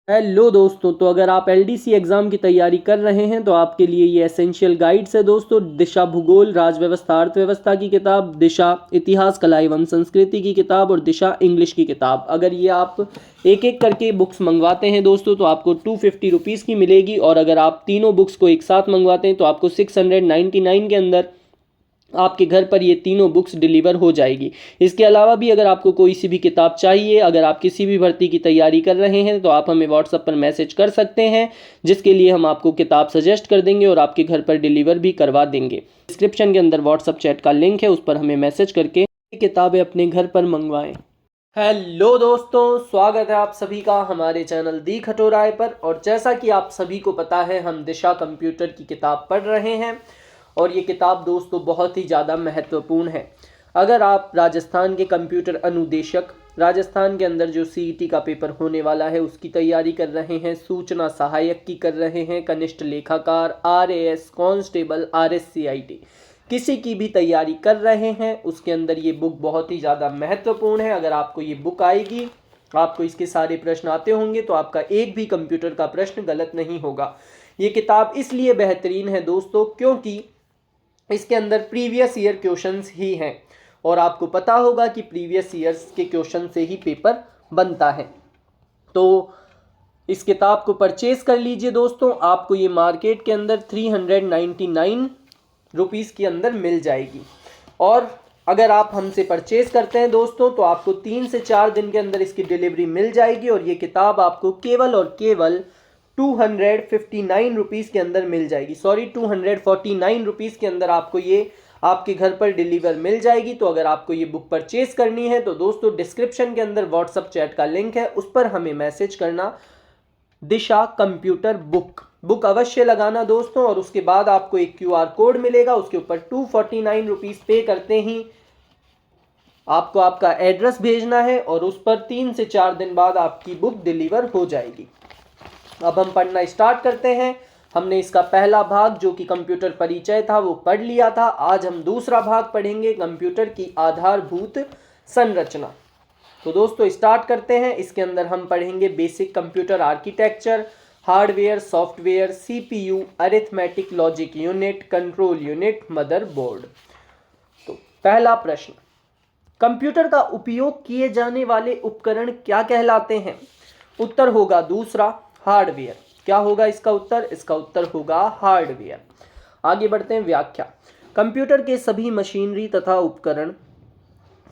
Hello दोस्तों, तो अगर आप एलडीसी एग्ज़ाम की तैयारी कर रहे हैं तो आपके लिए ये एसेंशियल गाइड्स है दोस्तों। दिशा भूगोल, राज व्यवस्था, अर्थव्यवस्था की किताब, दिशा इतिहास, कला एवं संस्कृति की किताब और दिशा इंग्लिश की किताब। अगर ये आप एक एक करके बुक्स मंगवाते हैं दोस्तों तो आपको 250 रुपीज़ की मिलेगी, और अगर आप तीनों बुक्स को एक साथ मंगवाते हैं तो आपको 699 के अंदर आपके घर पर ये तीनों बुक्स डिलीवर हो जाएगी। इसके अलावा भी अगर आपको कोई सी भी किताब चाहिए, अगर आप किसी भी भर्ती की तैयारी कर रहे हैं तो आप हमें व्हाट्सएप पर मैसेज कर सकते हैं, जिसके लिए हम आपको किताब सजेस्ट कर देंगे और आपके घर पर डिलीवर भी करवा देंगे। डिस्क्रिप्शन के अंदर व्हाट्सएप चैट का लिंक है, उस पर हमें मैसेज करके किताबें अपने घर पर मंगवाएं। हेलो दोस्तों, स्वागत है आप सभी का हमारे चैनल दी खटोराय पर। और जैसा कि आप सभी को पता है, हम दिशा कंप्यूटर की किताब पढ़ रहे हैं और ये किताब दोस्तों बहुत ही ज़्यादा महत्वपूर्ण है। अगर आप राजस्थान के कंप्यूटर अनुदेशक, राजस्थान के अंदर जो सीईटी का पेपर होने वाला है उसकी तैयारी कर रहे हैं, सूचना सहायक की कर रहे हैं, कनिष्ठ लेखाकार, आरएएस कांस्टेबल, आरएससीआईटी किसी की भी तैयारी कर रहे हैं, उसके अंदर ये बुक बहुत ही ज़्यादा महत्वपूर्ण है। अगर आपको ये बुक आएगी, आपको इसके सारे प्रश्न आते होंगे तो आपका एक भी कंप्यूटर का प्रश्न गलत नहीं होगा। ये किताब इसलिए बेहतरीन है दोस्तों क्योंकि इसके अंदर प्रीवियस ईयर क्वेश्चंस ही हैं, और आपको पता होगा कि प्रीवियस ईयर्स के क्वेश्चन से ही पेपर बनता है। तो इस किताब को परचेज कर लीजिए दोस्तों, आपको ये मार्केट के अंदर 399 रुपीज़ के अंदर मिल जाएगी। और अगर आप हमसे परचेज करते हैं दोस्तों तो आपको 3 से 4 दिन के अंदर इसकी डिलीवरी मिल जाएगी, और ये किताब आपको केवल और केवल 259 रुपीज़ के अंदर मिल जाएगी। 249 रुपीज़ के अंदर आपको ये आपके घर पर डिलीवर मिल जाएगी। तो अगर आपको ये बुक परचेज करनी है तो दोस्तों डिस्क्रिप्शन के अंदर व्हाट्सएप चैट का लिंक है, उस पर हमें मैसेज करना, दिशा कंप्यूटर बुक अवश्य लगाना दोस्तों। और उसके बाद आपको एक क्यूआर कोड मिलेगा, उसके ऊपर 249 रुपीज़ पे करते ही आपको आपका एड्रेस भेजना है, और उस पर 3 से 4 दिन बाद आपकी बुक डिलीवर हो जाएगी। अब हम पढ़ना स्टार्ट करते हैं। हमने इसका पहला भाग जो कि कंप्यूटर परिचय था वो पढ़ लिया था। आज हम दूसरा भाग पढ़ेंगे, कंप्यूटर की आधारभूत संरचना। तो दोस्तों स्टार्ट करते हैं। इसके अंदर हम पढ़ेंगे basic computer architecture, hardware, software, CPU, arithmetic logic unit, control unit, motherboard. तो पहला प्रश्न, कंप्यूटर का उपयोग किए जाने वाले उपकरण क्या कहलाते हैं? उत्तर होगा दूसरा, हार्डवेयर। क्या होगा इसका उत्तर? इसका उत्तर होगा हार्डवेयर। आगे बढ़ते हैं, व्याख्या। कंप्यूटर के सभी मशीनरी तथा उपकरण,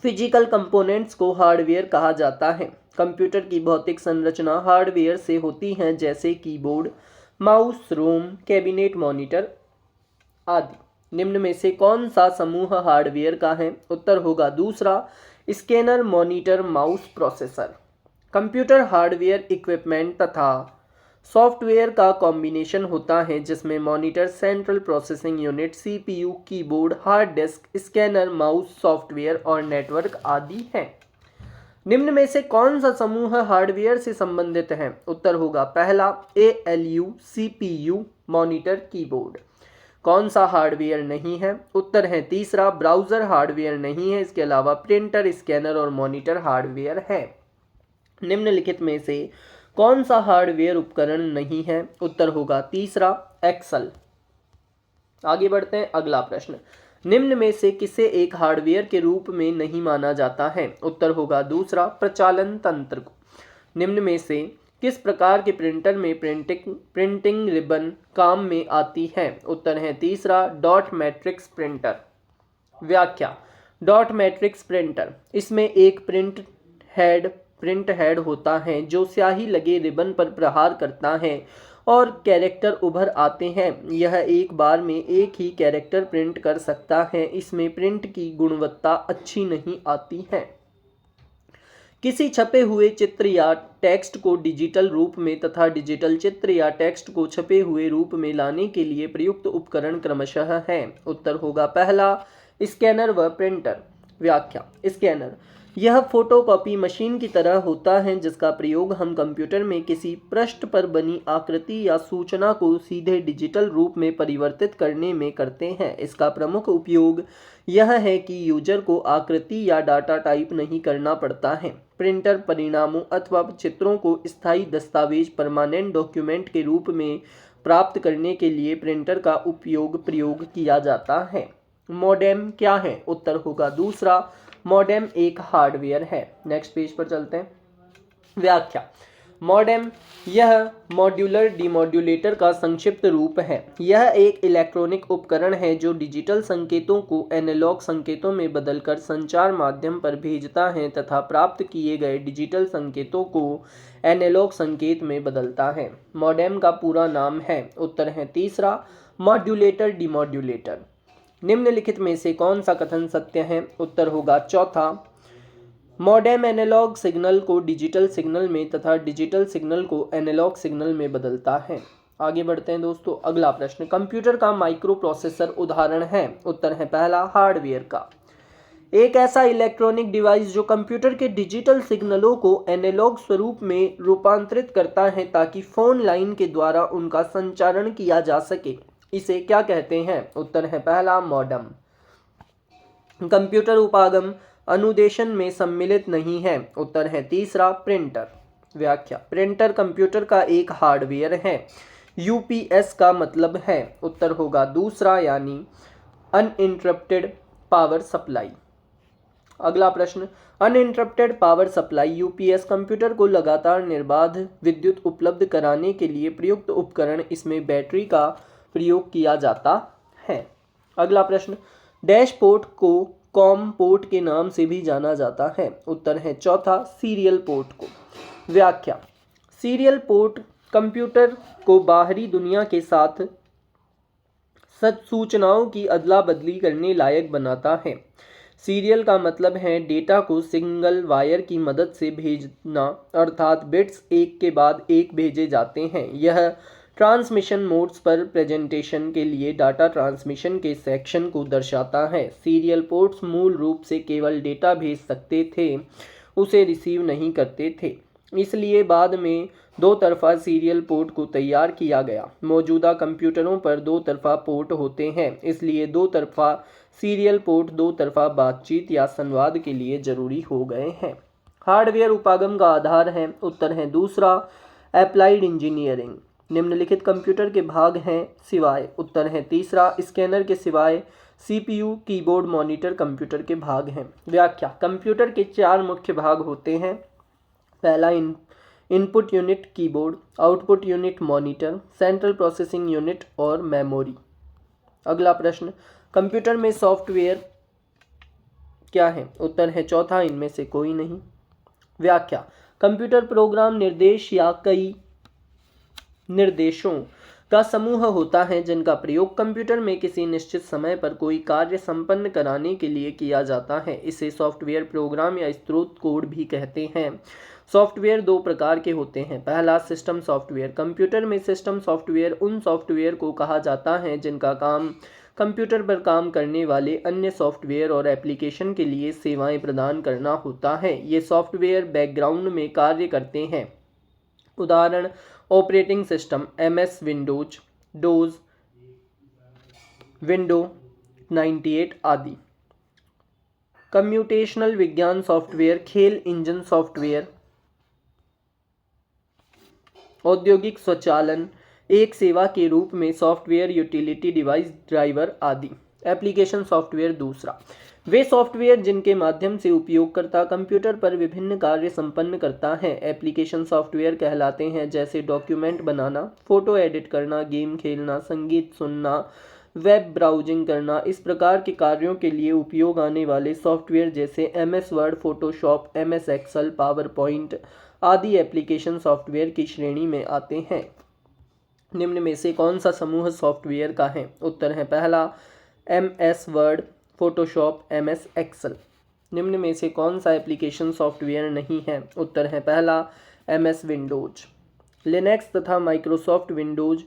फिजिकल कंपोनेंट्स को हार्डवेयर कहा जाता है। कंप्यूटर की भौतिक संरचना हार्डवेयर से होती है, जैसे कीबोर्ड, माउस, रोम, कैबिनेट, मॉनिटर आदि। निम्न में से कौन सा समूह हार्डवेयर का है? उत्तर होगा दूसरा, scanner, monitor, mouse, processor. Computer hardware equipment तथा सॉफ्टवेयर का कॉम्बिनेशन होता है, जिसमें monitor, central processing unit, CPU, keyboard, hard disk, scanner, mouse, software और नेटवर्क आदि हैं। निम्न में से कौन सा समूह हार्डवेयर से संबंधित है? उत्तर होगा पहला, एएलयू, सीपीयू, मॉनिटर, कीबोर्ड। कौन सा हार्डवेयर नहीं है? उत्तर है तीसरा, ब्राउज़र हार्डवेयर नहीं है। इसके अलावा प्रिंटर, स्कैनर और मॉनिटर हार्डवेयर है। निम्नलिखित में से कौन सा हार्डवेयर उपकरण नहीं है? उत्तर होगा तीसरा, एक्सेल। आगे बढ़ते हैं, अगला प्रश्न। निम्न में से किसे एक हार्डवेयर के रूप में नहीं माना जाता है? उत्तर होगा दूसरा, प्रचालन तंत्र को। निम्न में से किस प्रकार के प्रिंटर में प्रिंटिंग रिबन काम में आती है? उत्तर है तीसरा, डॉट मैट्रिक्स प्रिंटर। व्याख्या। डॉट मैट्रिक्स प्रिंटर, इसमें एक प्रिंट हेड होता है जो स्याही लगे रिबन पर प्रहार करता है और कैरेक्टर उभर आते हैं। यह एक बार में एक ही कैरेक्टर प्रिंट कर सकता है। इसमें प्रिंट की गुणवत्ता अच्छी नहीं आती है। किसी छपे हुए चित्र या टेक्स्ट को डिजिटल रूप में तथा डिजिटल चित्र या टेक्स्ट को छपे हुए रूप में लाने के लिए प्रयुक्त उपकरण क्रमशः हैं। उत्तर होगा पहला, स्कैनर व प्रिंटर। व्याख्या। स्कैनर, यह फोटोकॉपी मशीन की तरह होता है जिसका प्रयोग हम कंप्यूटर में किसी पृष्ठ पर बनी आकृति या सूचना को सीधे डिजिटल रूप में परिवर्तित करने में करते हैं। इसका प्रमुख उपयोग यह है कि यूजर को आकृति या डाटा टाइप नहीं करना पड़ता है। प्रिंटर परिणामों अथवा चित्रों को स्थायी दस्तावेज परमानेंट डॉक्यूमेंट के रूप में प्राप्त करने के लिए प्रिंटर का प्रयोग किया जाता है। मॉडेम क्या है? उत्तर होगा दूसरा, मॉडेम एक हार्डवेयर है। नेक्स्ट पेज पर चलते हैं। व्याख्या। मॉडेम यह मॉड्यूलर डिमॉड्यूलेटर का संक्षिप्त रूप है। यह एक इलेक्ट्रॉनिक उपकरण है जो डिजिटल संकेतों को एनालॉग संकेतों में बदलकर संचार माध्यम पर भेजता है तथा प्राप्त किए गए डिजिटल संकेतों को एनालॉग संकेत में बदलता है। मॉडेम का पूरा नाम है। उत्तर है तीसरा, मॉड्यूलेटर डिमॉड्यूलेटर। निम्नलिखित में से कौन सा कथन सत्य है? उत्तर होगा चौथा, मॉडेम एनालॉग सिग्नल को डिजिटल सिग्नल में तथा डिजिटल सिग्नल को एनालॉग सिग्नल में बदलता है। आगे बढ़ते हैं दोस्तों। अगला प्रश्न, कंप्यूटर का माइक्रो प्रोसेसर उदाहरण है। उत्तर है पहला, हार्डवेयर का। एक ऐसा इलेक्ट्रॉनिक डिवाइस जो कंप्यूटर के डिजिटल सिग्नलों को एनालॉग स्वरूप में रूपांतरित करता है ताकि फोन लाइन के द्वारा उनका संचारण किया जा सके, इसे क्या कहते हैं? उत्तर है पहला, मॉडेम। कंप्यूटर उपागम अनुदेशन में सम्मिलित नहीं है। उत्तर है तीसरा, प्रिंटर। व्याख्या। प्रिंटर कंप्यूटर का एक हार्डवेयर है। यूपीएस का मतलब है। उत्तर होगा दूसरा, यानी अनइंटरप्टेड पावर सप्लाई। अगला प्रश्न, uninterrupted power supply UPS computer को लगातार निर्बाध विद्युत उपलब्ध कराने के लिए प्रयुक्त उपकरण। इसमें बैटरी का प्रयोग किया जाता है। अगला प्रश्न, डैशपोर्ट को कॉम पोर्ट के नाम से भी जाना जाता है। उत्तर है चौथा, सीरियल पोर्ट को। व्याख्या। सीरियल पोर्ट कंप्यूटर को बाहरी दुनिया के साथ सूचनाओं की अदला बदली करने लायक बनाता है। सीरियल का मतलब है डेटा को सिंगल वायर की मदद से भेजना, अर्थात बिट्स एक के बाद एक भेजे जाते हैं। यह ट्रांसमिशन मोड्स पर प्रेजेंटेशन के लिए डाटा ट्रांसमिशन के सेक्शन को दर्शाता है। सीरियल पोर्ट्स मूल रूप से केवल डेटा भेज सकते थे, उसे रिसीव नहीं करते थे। इसलिए बाद में दो तरफा सीरियल पोर्ट को तैयार किया गया। मौजूदा कंप्यूटरों पर दो तरफा पोर्ट होते हैं, इसलिए दो तरफा सीरियल पोर्ट दो तरफा बातचीत या संवाद के लिए जरूरी हो गए हैं। हार्डवेयर उपागम का आधार है। उत्तर है दूसरा, एप्लाइड इंजीनियरिंग। निम्नलिखित कंप्यूटर के भाग हैं सिवाय। उत्तर है तीसरा, स्कैनर के सिवाय सीपीयू, कीबोर्ड, मॉनिटर कंप्यूटर के भाग हैं। व्याख्या। कंप्यूटर के चार मुख्य भाग होते हैं। पहला, input unit keyboard, output unit monitor, central processing unit और मेमोरी। अगला प्रश्न, कंप्यूटर में सॉफ्टवेयर क्या है? उत्तर है चौथा, इनमें से कोई नहीं। व्याख्या। कंप्यूटर प्रोग्राम निर्देश या कई निर्देशों का समूह होता है जिनका प्रयोग कंप्यूटर में किसी निश्चित समय पर कोई कार्य संपन्न कराने के लिए किया जाता है। इसे सॉफ्टवेयर प्रोग्राम या स्रोत कोड भी कहते हैं। सॉफ्टवेयर दो प्रकार के होते हैं। पहला, सिस्टम सॉफ्टवेयर। कंप्यूटर में सिस्टम सॉफ्टवेयर उन सॉफ्टवेयर को कहा जाता है जिनका काम कंप्यूटर पर काम करने वाले अन्य सॉफ्टवेयर और एप्लीकेशन के लिए सेवाएं प्रदान करना होता है। ये सॉफ्टवेयर बैकग्राउंड में कार्य करते हैं। उदाहरण, operating system MS Windows, dose, window 98 आदि। कंप्यूटेशनल विज्ञान सॉफ्टवेयर, खेल इंजन सॉफ्टवेयर, औद्योगिक स्वचालन, एक सेवा के रूप में सॉफ्टवेयर, यूटिलिटी डिवाइस, ड्राइवर आदि। एप्लीकेशन सॉफ्टवेयर दूसरा, वे सॉफ्टवेयर जिनके माध्यम से उपयोगकर्ता कंप्यूटर पर विभिन्न कार्य संपन्न करता है एप्लीकेशन सॉफ्टवेयर कहलाते हैं, जैसे डॉक्यूमेंट बनाना, फोटो एडिट करना, गेम खेलना, संगीत सुनना, वेब ब्राउजिंग करना। इस प्रकार के कार्यों के लिए उपयोग आने वाले सॉफ्टवेयर जैसे MS Word, Photoshop, MS Excel, PowerPoint आदि एप्लीकेशन सॉफ्टवेयर की श्रेणी में आते हैं। निम्न में से कौन सा समूह सॉफ्टवेयर का है? उत्तर है पहला, MS Word, Photoshop, MS Excel. निम्न में से कौन सा एप्लीकेशन सॉफ्टवेयर नहीं है? उत्तर है पहला, एमएस विंडोज। लिनक्स तथा माइक्रोसॉफ्ट विंडोज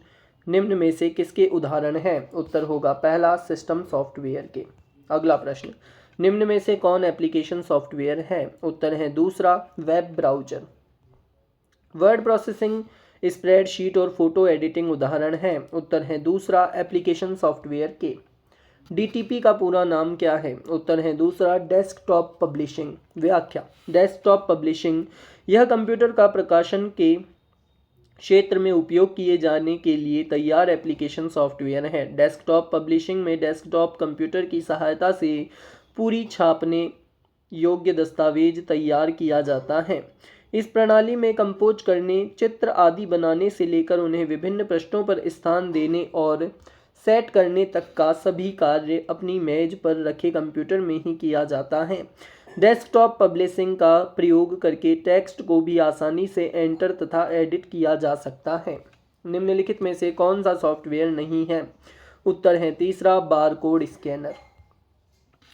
निम्न में से किसके उदाहरण हैं? उत्तर होगा पहला, सिस्टम सॉफ्टवेयर के। अगला प्रश्न, निम्न में से कौन एप्लीकेशन सॉफ्टवेयर है? उत्तर है दूसरा, web browser. Word processing, spreadsheet और फोटो एडिटिंग उदाहरण हैं। उत्तर है दूसरा, एप्लीकेशन सॉफ्टवेयर के। डीटीपी का पूरा नाम क्या है? उत्तर है दूसरा, डेस्कटॉप पब्लिशिंग। व्याख्या, डेस्कटॉप पब्लिशिंग यह कंप्यूटर का प्रकाशन के क्षेत्र में उपयोग किए जाने के लिए तैयार एप्लीकेशन सॉफ्टवेयर है। डेस्कटॉप पब्लिशिंग में डेस्कटॉप कंप्यूटर की सहायता से पूरी छापने योग्य दस्तावेज तैयार किया जाता है। इस प्रणाली में कंपोज करने, चित्र आदि बनाने से लेकर उन्हें विभिन्न पृष्ठों पर स्थान देने और सेट करने तक का सभी कार्य अपनी मेज पर रखे कंप्यूटर में ही किया जाता है। डेस्कटॉप पब्लिशिंग का प्रयोग करके टेक्स्ट को भी आसानी से एंटर तथा एडिट किया जा सकता है। निम्नलिखित में से कौन सा सॉफ्टवेयर नहीं है? उत्तर है तीसरा, बारकोड स्कैनर।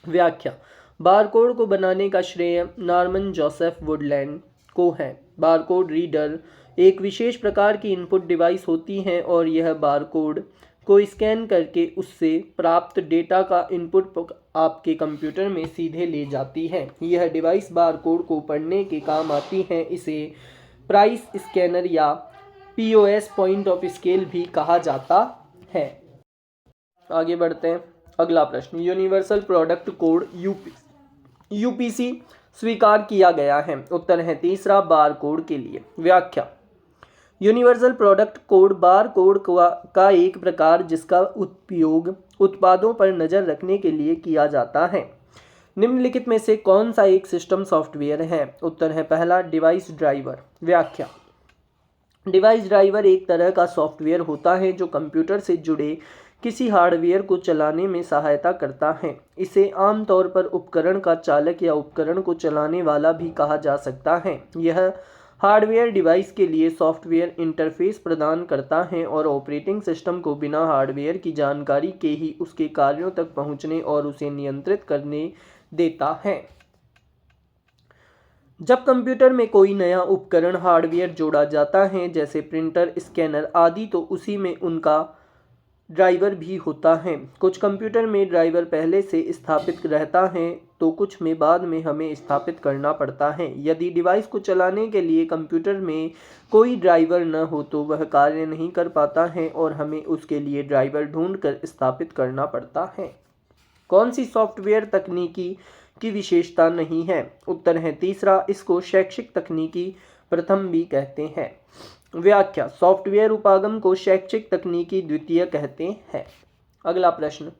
व्याख्या, बारकोड को बनाने का श्रेय नॉर्मन जोसेफ वुडलैंड को है। बारकोड रीडर एक विशेष प्रकार की इनपुट डिवाइस होती है और यह बारकोड को स्कैन करके उससे प्राप्त डेटा का इनपुट आपके कंप्यूटर में सीधे ले जाती है। यह डिवाइस बारकोड को पढ़ने के काम आती है। इसे प्राइस स्कैनर या पीओएस, पॉइंट ऑफ स्केल भी कहा जाता है। आगे बढ़ते हैं। अगला प्रश्न, यूनिवर्सल प्रोडक्ट कोड यूपीसी स्वीकार किया गया है। उत्तर है तीसरा, बारकोड के लिए। व्याख्या, universal product code bar code का एक प्रकार जिसका उपयोग उत्पादों पर नज़र रखने के लिए किया जाता है। निम्नलिखित में से कौन सा एक सिस्टम सॉफ्टवेयर है? उत्तर है पहला, डिवाइस ड्राइवर। व्याख्या, डिवाइस ड्राइवर एक तरह का सॉफ्टवेयर होता है जो कंप्यूटर से जुड़े किसी हार्डवेयर को चलाने में सहायता करता है। इसे आमतौर पर उपकरण का चालक या उपकरण को चलाने वाला भी कहा जा सकता है। यह हार्डवेयर डिवाइस के लिए सॉफ्टवेयर इंटरफेस प्रदान करता है और ऑपरेटिंग सिस्टम को बिना हार्डवेयर की जानकारी के ही उसके कार्यों तक पहुंचने और उसे नियंत्रित करने देता है। जब कंप्यूटर में कोई नया उपकरण हार्डवेयर जोड़ा जाता है, जैसे प्रिंटर, स्कैनर आदि, तो उसी में उनका ड्राइवर भी होता है। कुछ कंप्यूटर में ड्राइवर पहले से स्थापित रहता है तो कुछ में बाद में हमें स्थापित करना पड़ता है। यदि डिवाइस को चलाने के लिए कंप्यूटर में कोई ड्राइवर न हो तो वह कार्य नहीं कर पाता है और हमें उसके लिए ड्राइवर ढूंढकर स्थापित करना पड़ता है। कौन सी सॉफ्टवेयर तकनीकी की विशेषता नहीं है? उत्तर है तीसरा, इसको शैक्षिक तकनीकी प्रथम भी कहते हैं। व्याख्या, सॉफ्टवेयर उपागम को शैक्षिक तकनीकी द्वितीय कहते हैं। अगला प्रश्न,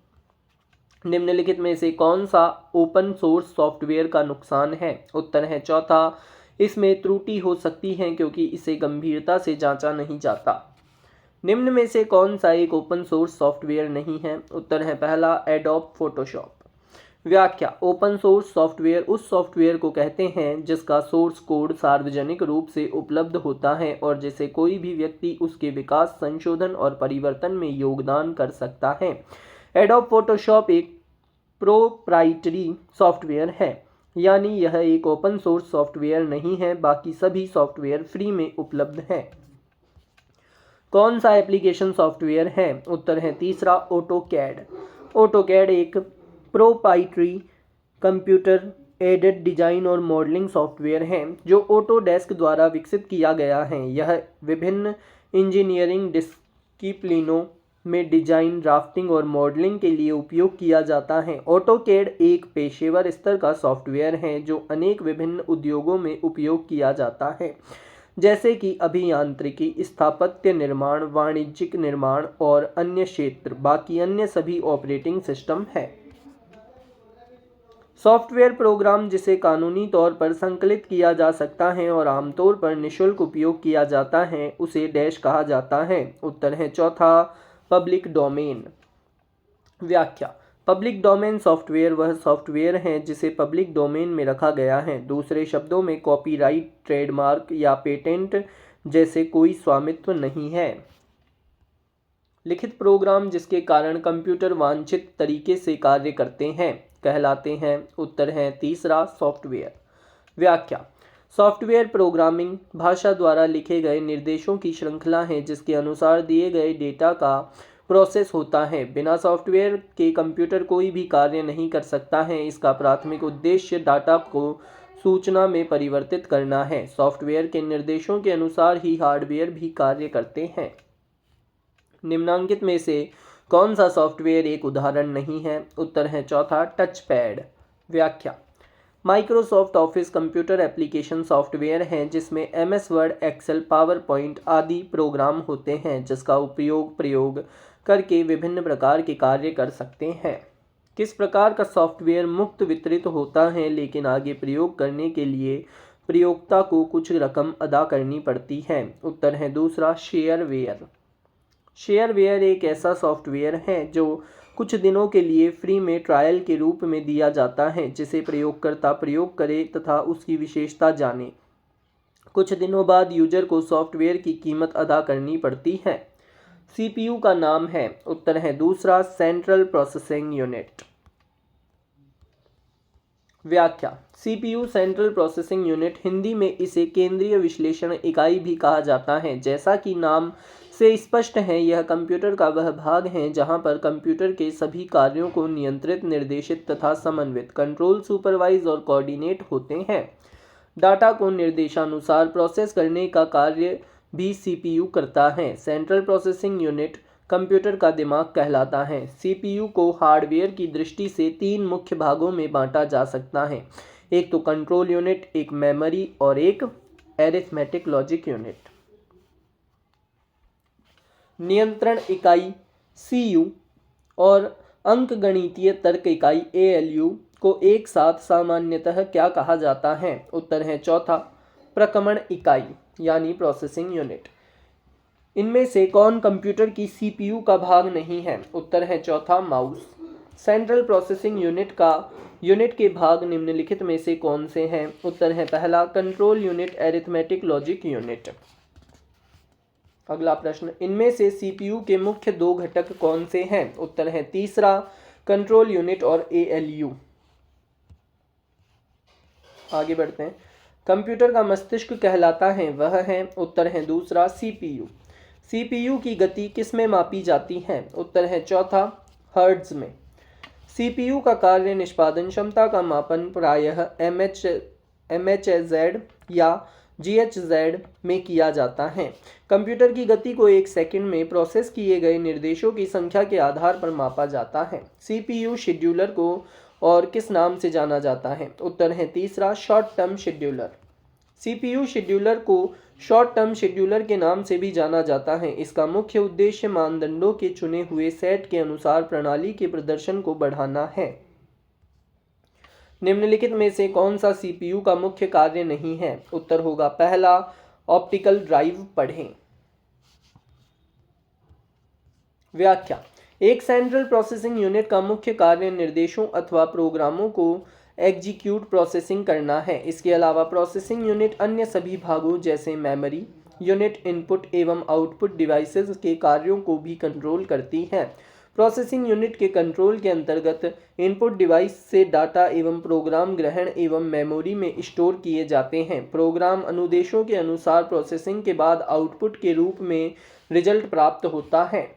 निम्नलिखित में से कौन सा ओपन सोर्स सॉफ्टवेयर का नुकसान है? उत्तर है चौथा, इसमें त्रुटि हो सकती है क्योंकि इसे गंभीरता से जांचा नहीं जाता। निम्न में से कौन सा एक ओपन सोर्स सॉफ्टवेयर नहीं है? उत्तर है पहला, एडोब फोटोशॉप। व्याख्या, ओपन सोर्स सॉफ्टवेयर उस सॉफ्टवेयर को कहते हैं जिसका सोर्स कोड सार्वजनिक रूप से उपलब्ध होता है और जिसे कोई भी व्यक्ति उसके विकास, संशोधन और परिवर्तन में योगदान कर सकता है। एडोब फोटोशॉप एक प्रोप्राइटरी सॉफ्टवेयर है, यानी यह एक ओपन सोर्स सॉफ्टवेयर नहीं है। बाकी सभी सॉफ्टवेयर फ्री में उपलब्ध है। कौन सा एप्लीकेशन सॉफ्टवेयर है? उत्तर है तीसरा, ऑटोकैड। ऑटोकैड एक प्रोप्राइटरी कंप्यूटर एडेड डिजाइन और मॉडलिंग सॉफ्टवेयर है जो ऑटोडेस्क द्वारा विकसित किया गया है। यह विभिन्न इंजीनियरिंग डिसिप्लिनों में डिजाइन, ड्राफ्टिंग और मॉडलिंग के लिए उपयोग किया जाता है। ऑटोकैड एक पेशेवर स्तर का सॉफ्टवेयर है जो अनेक विभिन्न उद्योगों में उपयोग किया जाता है, जैसे कि अभियांत्रिकी, स्थापत्य निर्माण, वाणिज्यिक निर्माण और अन्य क्षेत्र। बाकी अन्य सभी ऑपरेटिंग सिस्टम है। सॉफ्टवेयर प्रोग्राम जिसे कानूनी तौर पर संकलित किया जा सकता है और आमतौर पर निःशुल्क उपयोग किया जाता है, उसे डैश कहा जाता है। उत्तर है चौथा, पब्लिक डोमेन। व्याख्या, पब्लिक डोमेन सॉफ्टवेयर वह सॉफ्टवेयर है जिसे पब्लिक डोमेन में रखा गया है। दूसरे शब्दों में कॉपीराइट, ट्रेडमार्क या पेटेंट जैसे कोई स्वामित्व नहीं है। लिखित प्रोग्राम जिसके कारण कंप्यूटर वांछित तरीके से कार्य करते हैं कहलाते हैं। उत्तर है तीसरा, सॉफ्टवेयर। व्याख्या, सॉफ्टवेयर प्रोग्रामिंग भाषा द्वारा लिखे गए निर्देशों की श्रृंखला है जिसके अनुसार दिए गए डेटा का प्रोसेस होता है। बिना सॉफ्टवेयर के कंप्यूटर कोई भी कार्य नहीं कर सकता है। इसका प्राथमिक उद्देश्य डाटा को सूचना में परिवर्तित करना है। सॉफ्टवेयर के निर्देशों के अनुसार ही हार्डवेयर भी कार्य करते हैं। निम्नांकित में से कौन सा सॉफ्टवेयर एक उदाहरण नहीं है? उत्तर है चौथा, टच पैड। व्याख्या: Microsoft Office computer application software है जिसमें MS Word, Excel, PowerPoint आदि प्रोग्राम होते हैं जिसका उपयोग प्रयोग करके विभिन्न प्रकार के कार्य कर सकते हैं। किस प्रकार का सॉफ्टवेयर मुफ्त वितरित होता है लेकिन आगे प्रयोग करने के लिए प्रयोक्ता को कुछ रकम अदा करनी पड़ती है? उत्तर है दूसरा, शेयरवेयर। शेयरवेयर एक ऐसा सॉफ्टवेयर है जो कुछ दिनों के लिए फ्री में ट्रायल के रूप में दिया जाता है जिसे प्रयोगकर्ता प्रयोग करे तथा उसकी विशेषता जाने। कुछ दिनों बाद यूजर को सॉफ्टवेयर की कीमत अदा करनी पड़ती है। CPU का नाम है? उत्तर है दूसरा, सेंट्रल प्रोसेसिंग यूनिट। व्याख्या: CPU central processing unit, Hindi में इसे केंद्रीय विश्लेषण इकाई भी कहा जाता है। जैसा कि नाम से स्पष्ट है, यह कंप्यूटर का वह भाग है जहां पर कंप्यूटर के सभी कार्यों को नियंत्रित, निर्देशित तथा समन्वित, कंट्रोल, सुपरवाइज और कोऑर्डिनेट होते हैं। डाटा को निर्देशानुसार प्रोसेस करने का कार्य भी CPU करता है। सेंट्रल प्रोसेसिंग यूनिट कंप्यूटर का दिमाग कहलाता है। CPU को हार्डवेयर की दृष्टि से 3 मुख्य भागों में बांटा जा सकता है। एक तो कंट्रोल यूनिट, एक मेमोरी और एक एरिथमेटिक लॉजिक यूनिट। नियंत्रण इकाई CU और अंकगणितीय तर्क इकाई ALU को एक साथ सामान्यतः क्या कहा जाता है? उत्तर है चौथा, प्रक्रमण इकाई यानी प्रोसेसिंग यूनिट। इनमें से कौन कंप्यूटर की CPU का भाग नहीं है? उत्तर है चौथा, माउस। सेंट्रल प्रोसेसिंग यूनिट के भाग निम्नलिखित में से कौन से हैं? उत्तर है पहला, control unit, arithmetic logic unit. अगला प्रश्न, इनमें से CPU के मुख्य 2 घटक कौन से हैं? उत्तर है तीसरा, कंट्रोल यूनिट और ALU। आगे बढ़ते हैं। कंप्यूटर का मस्तिष्क कहलाता है वह है? उत्तर है दूसरा, CPU। CPU की गति किस में मापी जाती है? उत्तर है चौथा, हर्ट्ज में। CPU का कार्य निष्पादन क्षमता का मापन प्रायः MHz या GHz में किया जाता है। कंप्यूटर की गति को 1 सेकंड में प्रोसेस किए गए निर्देशों की संख्या के आधार पर मापा जाता है। CPU शेड्यूलर को और किस नाम से जाना जाता है? उत्तर है तीसरा, short term scheduler. CPU scheduler को शॉर्ट टर्म शेड्यूलर के नाम से भी जाना जाता है। इसका मुख्य उद्देश्य मानदंडों के चुने हुए सेट के अनुसार प्रणाली के प्रदर्शन को बढ़ाना है। निम्नलिखित में से कौन सा CPU का मुख्य कार्य नहीं है? उत्तर होगा पहला, ऑप्टिकल ड्राइव पढ़ें। व्याख्या: एक सेंट्रल प्रोसेसिंग यूनिट का मुख्य कार्य निर्देशों अथवा प्रोग्रामों को एग्जीक्यूट प्रोसेसिंग करना है। इसके अलावा प्रोसेसिंग यूनिट अन्य सभी भागों जैसे मेमोरी यूनिट, इनपुट एवं आउटपुट डिवाइसेस के कार्यों को भी कंट्रोल करती है। प्रोसेसिंग यूनिट के कंट्रोल के अंतर्गत इनपुट डिवाइस से डाटा एवं प्रोग्राम ग्रहण एवं मेमोरी में स्टोर किए जाते हैं। प्रोग्राम अनुदेशों के अनुसार प्रोसेसिंग के बाद आउटपुट के रूप में रिजल्ट प्राप्त होता है।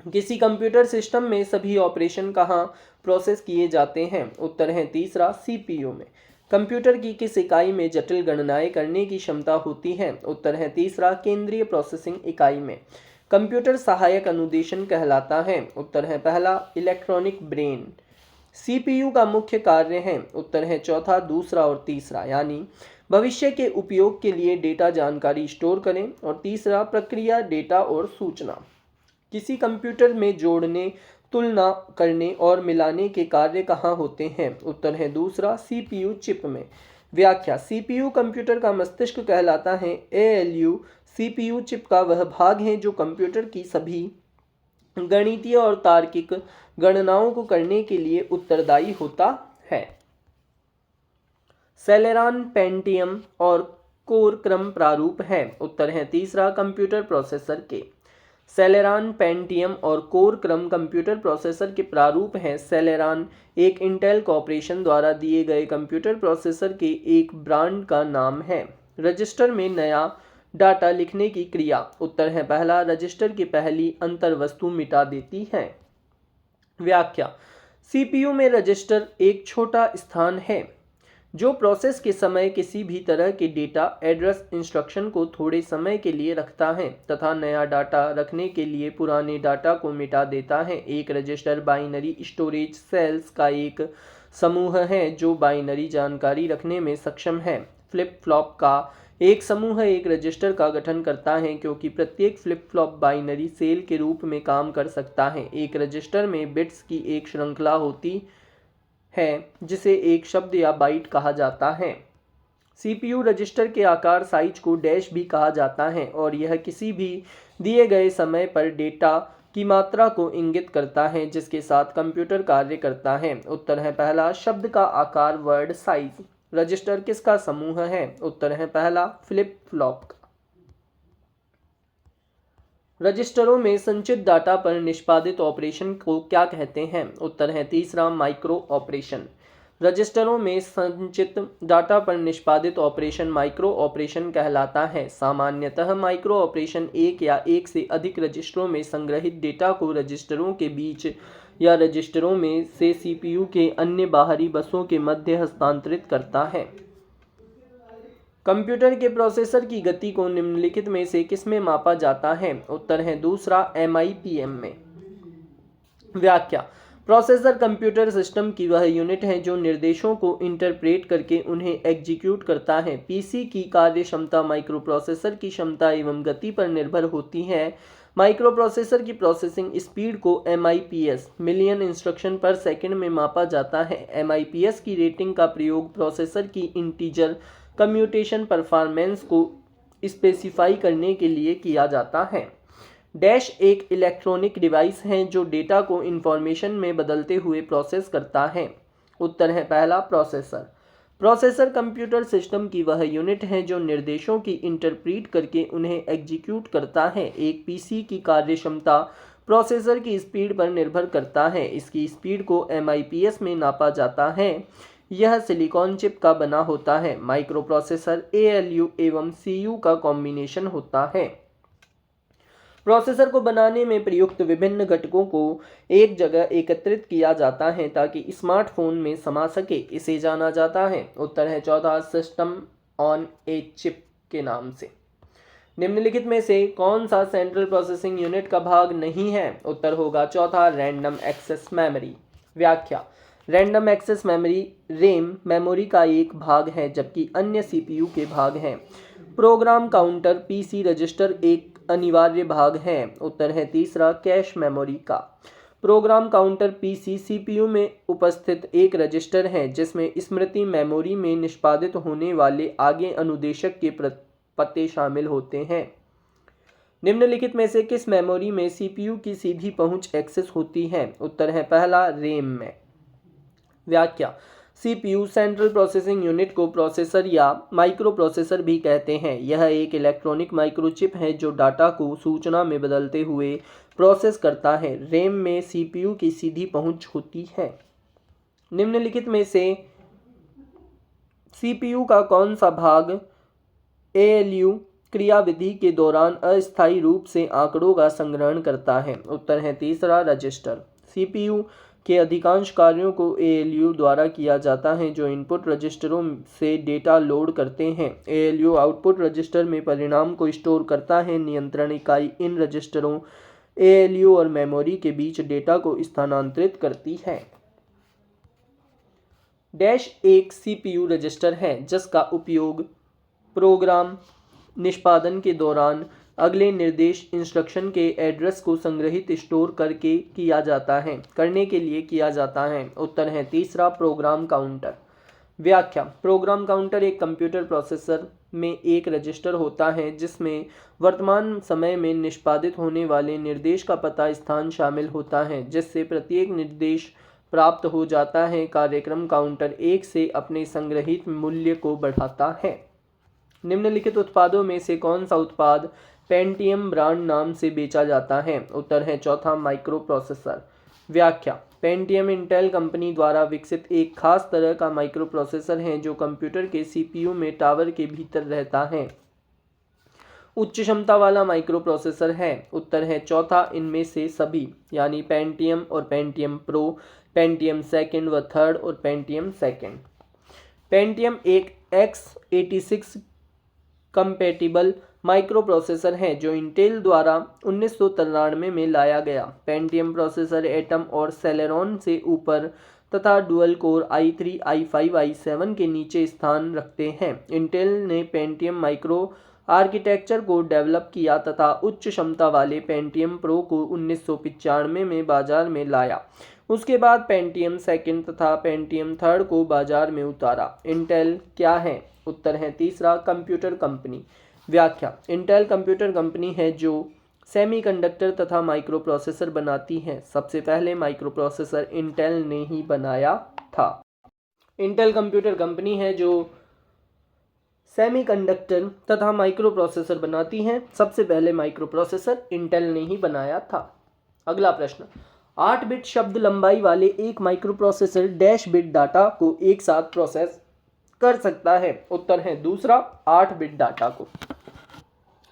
किसी कंप्यूटर सिस्टम में सभी ऑपरेशन कहाँ प्रोसेस किए जाते हैं? उत्तर है तीसरा, CPU में। कंप्यूटर की किस इकाई में जटिल गणनाएं करने की क्षमता होती है? उत्तर है तीसरा, केंद्रीय प्रोसेसिंग इकाई में। कंप्यूटर सहायक अनुदेशन कहलाता है? उत्तर है पहला, इलेक्ट्रॉनिक ब्रेन। CPU का मुख्य कार्य है? उत्तर है चौथा, दूसरा और तीसरा, यानी भविष्य के उपयोग के लिए डेटा जानकारी स्टोर करें, और तीसरा, प्रक्रिया, डेटा और सूचना। किसी कंप्यूटर में जोड़ने, तुलना करने और मिलाने के कार्य कहाँ होते हैं? उत्तर है दूसरा, CPU चिप में। व्याख्या: CPU कंप्यूटर का मस्तिष्क कहलाता है। ALU CPU चिप का वह भाग है जो कंप्यूटर की सभी गणितीय और तार्किक गणनाओं को करने के लिए उत्तरदायी होता है। सेलेरॉन, पेंटियम और कोर क्रम प्रारूप है? उत्तर है तीसरा, कंप्यूटर प्रोसेसर के। सेलेरॉन, पेंटियम और कोर क्रम कंप्यूटर प्रोसेसर के प्रारूप हैं। सेलेरॉन एक इंटेल कॉर्पोरेशन द्वारा दिए गए कंप्यूटर प्रोसेसर के एक ब्रांड का नाम है। रजिस्टर में नया डाटा लिखने की क्रिया? उत्तर है पहला, रजिस्टर की पहली अंतर वस्तु मिटा देती है। व्याख्या: सीपीयू में रजिस्टर एक छोटा स्थान है जो प्रोसेस के समय किसी भी तरह के डेटा, एड्रेस, इंस्ट्रक्शन को थोड़े समय के लिए रखता है तथा नया डाटा रखने के लिए पुराने डाटा को मिटा देता है। एक रजिस्टर बाइनरी स्टोरेज सेल्स का एक समूह है जो बाइनरी जानकारी रखने में सक्षम है। फ्लिप फ्लॉप का एक समूह एक रजिस्टर का गठन करता है क्योंकि प्रत्येक फ्लिप फ्लॉप बाइनरी सेल के रूप में काम कर सकता है। एक रजिस्टर में बिट्स की एक श्रृंखला होती है जिसे एक शब्द या बाइट कहा जाता है। सीपीयू रजिस्टर के आकार साइज को डैश भी कहा जाता है और यह किसी भी दिए गए समय पर डेटा की मात्रा को इंगित करता है जिसके साथ कंप्यूटर कार्य करता है। उत्तर है पहला, शब्द का आकार, वर्ड साइज। रजिस्टर किसका समूह है? उत्तर है पहला, फ्लिप फ्लॉप का। रजिस्टरों में संचित डाटा पर निष्पादित ऑपरेशन को क्या कहते हैं? उत्तर है तीसरा, माइक्रो ऑपरेशन। रजिस्टरों में संचित डाटा पर निष्पादित ऑपरेशन माइक्रो ऑपरेशन कहलाता है। सामान्यतः माइक्रो ऑपरेशन एक या एक से अधिक रजिस्टरों में संग्रहित डेटा को रजिस्टरों के बीच या रजिस्टरों में से सीपीयू के अन्य बाहरी बसों के मध्य हस्तांतरित करता है। कंप्यूटर के प्रोसेसर की गति को निम्नलिखित में से किसमें मापा जाता है? उत्तर है दूसरा, MIPM में। व्याख्या: प्रोसेसर कंप्यूटर सिस्टम की वह यूनिट है जो निर्देशों को इंटरप्रेट करके उन्हें एग्जीक्यूट करता है। पीसी की कार्य क्षमता माइक्रोप्रोसेसर की क्षमता एवं गति पर निर्भर होती है। माइक्रोप्रोसेसर की प्रोसेसिंग स्पीड को MIPS मिलियन इंस्ट्रक्शन पर सेकंड में मापा जाता है। MIPS की रेटिंग का प्रयोग प्रोसेसर की इंटीजर कम्यूटेशन परफॉर्मेंस को स्पेसिफाई करने के लिए किया जाता है। डैश एक इलेक्ट्रॉनिक डिवाइस है जो डेटा को इंफॉर्मेशन में बदलते हुए प्रोसेस करता है। उत्तर है पहला, प्रोसेसर। प्रोसेसर कंप्यूटर सिस्टम की वह यूनिट है जो निर्देशों की इंटरप्रीट करके उन्हें एग्जीक्यूट करता है। एक पीसी की कार्य क्षमता प्रोसेसर की स्पीड पर निर्भर करता है। इसकी स्पीड को MIPS में नापा जाता है। यह सिलिकॉन चिप का बना होता है। माइक्रोप्रोसेसर ALU एवं CU का कॉम्बिनेशन होता है। प्रोसेसर को बनाने में प्रयुक्त विभिन्न घटकों को एक जगह एकत्रित किया जाता है ताकि स्मार्टफोन में समा सके। इसे जाना जाता है। उत्तर है चौथा, सिस्टम ऑन ए चिप के नाम से। निम्नलिखित में से कौन सा सेंट्रल प्रोसेसिंग यूनिट का भाग नहीं है? उत्तर होगा चौथा, रैंडम एक्सेस मेमोरी। व्याख्या: random access memory RAM memory का एक भाग है जबकि अन्य सीपीयू के भाग हैं। प्रोग्राम काउंटर पीसी रजिस्टर एक अनिवार्य भाग है। उत्तर है तीसरा, कैश मेमोरी का। प्रोग्राम काउंटर पीसी सीपीयू में उपस्थित एक रजिस्टर है जिसमें स्मृति मेमोरी में निष्पादित होने वाले आगे अनुदेशक के पते शामिल होते हैं। निम्नलिखित में से किस मेमोरी में सीपीयू की सीधी पहुंच एक्सेस होती है? उत्तर है पहला, रैम में। व्याख्या: सीपीयू सेंट्रल प्रोसेसिंग यूनिट को प्रोसेसर या माइक्रो प्रोसेसर भी कहते हैं। यह एक इलेक्ट्रॉनिक माइक्रोचिप है जो डाटा को सूचना में बदलते हुए प्रोसेस करता है। रैम में सीपीयू की सीधी पहुंच होती है। निम्नलिखित में से सीपीयू का कौन सा भाग ALU क्रियाविधि के दौरान अस्थायी रूप से आंकड़ों का संग्रहण करता है? उत्तर है तीसरा, रजिस्टर। सीपीयू के अधिकांश कार्यों को ALU द्वारा किया जाता है जो इनपुट रजिस्टरों से डेटा लोड करते हैं। ALU आउटपुट रजिस्टर में परिणाम को स्टोर करता है। नियंत्रण इकाई इन रजिस्टरों ALU और मेमोरी के बीच डेटा को स्थानांतरित करती है। डैश एक सीपीयू रजिस्टर है जिसका उपयोग प्रोग्राम निष्पादन के दौरान अगले निर्देश इंस्ट्रक्शन के एड्रेस को संग्रहित स्टोर करने के लिए किया जाता है। उत्तर है तीसरा, प्रोग्राम काउंटर। व्याख्या: प्रोग्राम काउंटर एक कंप्यूटर प्रोसेसर में एक रजिस्टर होता है जिसमें वर्तमान समय में निष्पादित होने वाले निर्देश का पता स्थान शामिल होता है जिससे प्रत्येक निर्देश प्राप्त हो जाता है। कार्यक्रम काउंटर एक से अपने संग्रहित मूल्य को बढ़ाता है। निम्नलिखित उत्पादों में से कौन सा उत्पाद पेंटियम ब्रांड नाम से बेचा जाता है? उत्तर है चौथा, माइक्रो प्रोसेसर। व्याख्या: पेंटियम इंटेल कंपनी द्वारा विकसित एक खास तरह का माइक्रो प्रोसेसर है जो कंप्यूटर के सीपीयू में टावर के भीतर रहता है। उच्च क्षमता वाला माइक्रो प्रोसेसर है? उत्तर है चौथा, इनमें से सभी, यानी पेंटियम और पेंटियम प्रो, पेंटियम सेकंड व थर्ड और पेंटियम सेकंड। पेंटियम एक x86 कंपेटिबल माइक्रो प्रोसेसर है जो इंटेल द्वारा 1993 में लाया गया। पेंटियम प्रोसेसर एटम और सेलेरॉन से ऊपर तथा dual core i3, i5, i7 के नीचे स्थान रखते हैं। इंटेल ने पेंटियम माइक्रो आर्किटेक्चर को डेवलप किया तथा उच्च क्षमता वाले पेंटियम प्रो को 1995 में बाजार में लाया। उसके बाद पेंटियम सेकंड तथा पेंटियम थर्ड को बाजार में उतारा। इंटेल क्या है? उत्तर है तीसरा, कंप्यूटर कंपनी। व्याख्या: इंटेल कंप्यूटर कंपनी है जो सेमीकंडक्टर तथा माइक्रो प्रोसेसर बनाती है। सबसे पहले माइक्रो प्रोसेसर इंटेल ने ही बनाया था। इंटेल कंप्यूटर कंपनी है जो सेमीकंडक्टर तथा माइक्रो प्रोसेसर बनाती है। सबसे पहले माइक्रो प्रोसेसर इंटेल ने ही बनाया था। अगला प्रश्न, 8 बिट शब्द लंबाई वाले एक micro processor dash bit data को एक साथ प्रोसेस कर सकता है। उत्तर है दूसरा, 8 बिट डाटा को।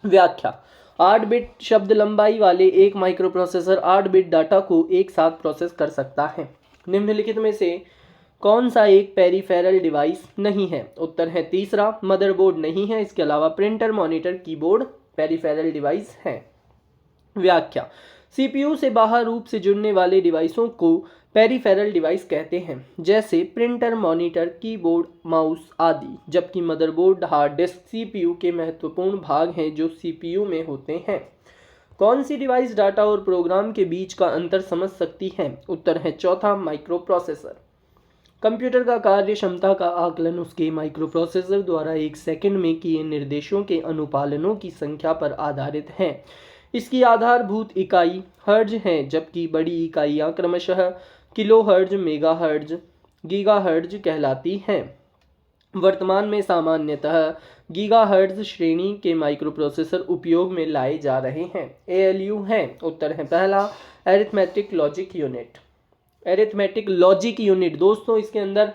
व्याख्या: 8 बिट शब्द लंबाई वाले एक माइक्रो प्रोसेसर 8 बिट डाटा को एक साथ प्रोसेस कर सकता है। निम्नलिखित में से कौन सा एक पेरिफेरल डिवाइस नहीं है? उत्तर है तीसरा, मदरबोर्ड नहीं है। इसके अलावा printer, monitor, keyboard peripheral device है। व्याख्या: सीपीयू से बाह्य रूप से जुड़ने वाले डिवाइसों को पेरिफेरल डिवाइस कहते हैं, जैसे प्रिंटर, मॉनिटर, कीबोर्ड, माउस आदि, जबकि मदरबोर्ड, हार्ड डिस्क सीपीयू के महत्वपूर्ण भाग हैं जो सीपीयू में होते हैं। कौन सी डिवाइस डाटा और प्रोग्राम के बीच का अंतर समझ सकती है? उत्तर है चौथा, माइक्रो प्रोसेसर। कंप्यूटर का कार्य क्षमता का आकलन उसके माइक्रो प्रोसेसर द्वारा एक सेकंड में किए निर्देशों के अनुपालनों की संख्या पर आधारित है। इसकी आधारभूत इकाई हर्ट्ज है, जबकि बड़ी इकाइयाँ क्रमशः किलोहर्ट्ज, मेगाहर्ट्ज, गीगाहर्ट्ज कहलाती हैं। वर्तमान में सामान्यतः गीगाहर्ट्ज श्रेणी के माइक्रोप्रोसेसर उपयोग में लाए जा रहे हैं। एएलयू है? उत्तर है पहला, arithmetic logic unit. Arithmetic logic unit दोस्तों, इसके अंदर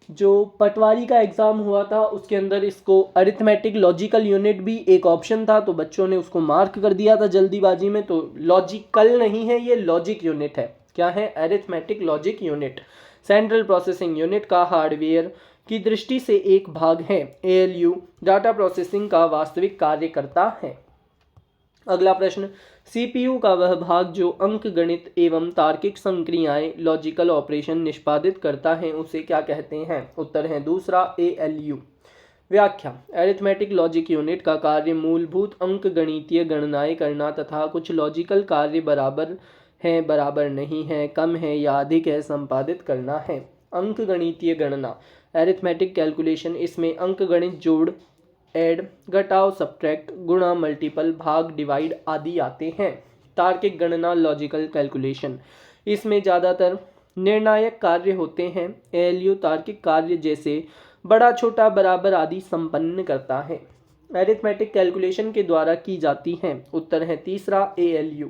जो पटवारी का एग्ज़ाम हुआ था उसके अंदर इसको अरिथमेटिक लॉजिकल यूनिट भी एक ऑप्शन था, तो बच्चों ने उसको मार्क कर दिया था जल्दीबाजी में। तो लॉजिकल नहीं है, ये लॉजिक यूनिट है। क्या है? Arithmetic logic unit. Central processing unit का हार्डवेयर की दृष्टि से एक भाग है। एएलयू डाटा प्रोसेसिंग का वास्तविक कार्य करता है। अगला प्रश्न, सीपीयू का वह भाग जो अंकगणित एवं तार्किक संक्रियाएं, लॉजिकल ऑपरेशन निष्पादित करता है, उसे क्या कहते हैं? उत्तर है दूसरा, एएलयू। व्याख्या: अरिथमेटिक लॉजिक यूनिट का कार्य मूलभूत अंकगणितीय गणनाएं करना तथा कुछ लॉजिकल कार्य बराबर है, बराबर नहीं है, कम है या अधिक है संपादित करना है। अंकगणितीय गणना, अरिथमेटिक कैलकुलेशन, इसमें अंकगणित जोड़, ऐड, घटाव, सब्ट्रैक्ट, गुणा, मल्टीपल, भाग, डिवाइड आदि आते हैं। तार्किक गणना, लॉजिकल कैलकुलेशन, इसमें ज़्यादातर निर्णायक कार्य होते हैं। एएलयू तार्किक कार्य जैसे बड़ा, छोटा, बराबर आदि संपन्न करता है। अरिथमेटिक कैलकुलेशन के द्वारा की जाती हैं। उत्तर है तीसरा, एएलयू।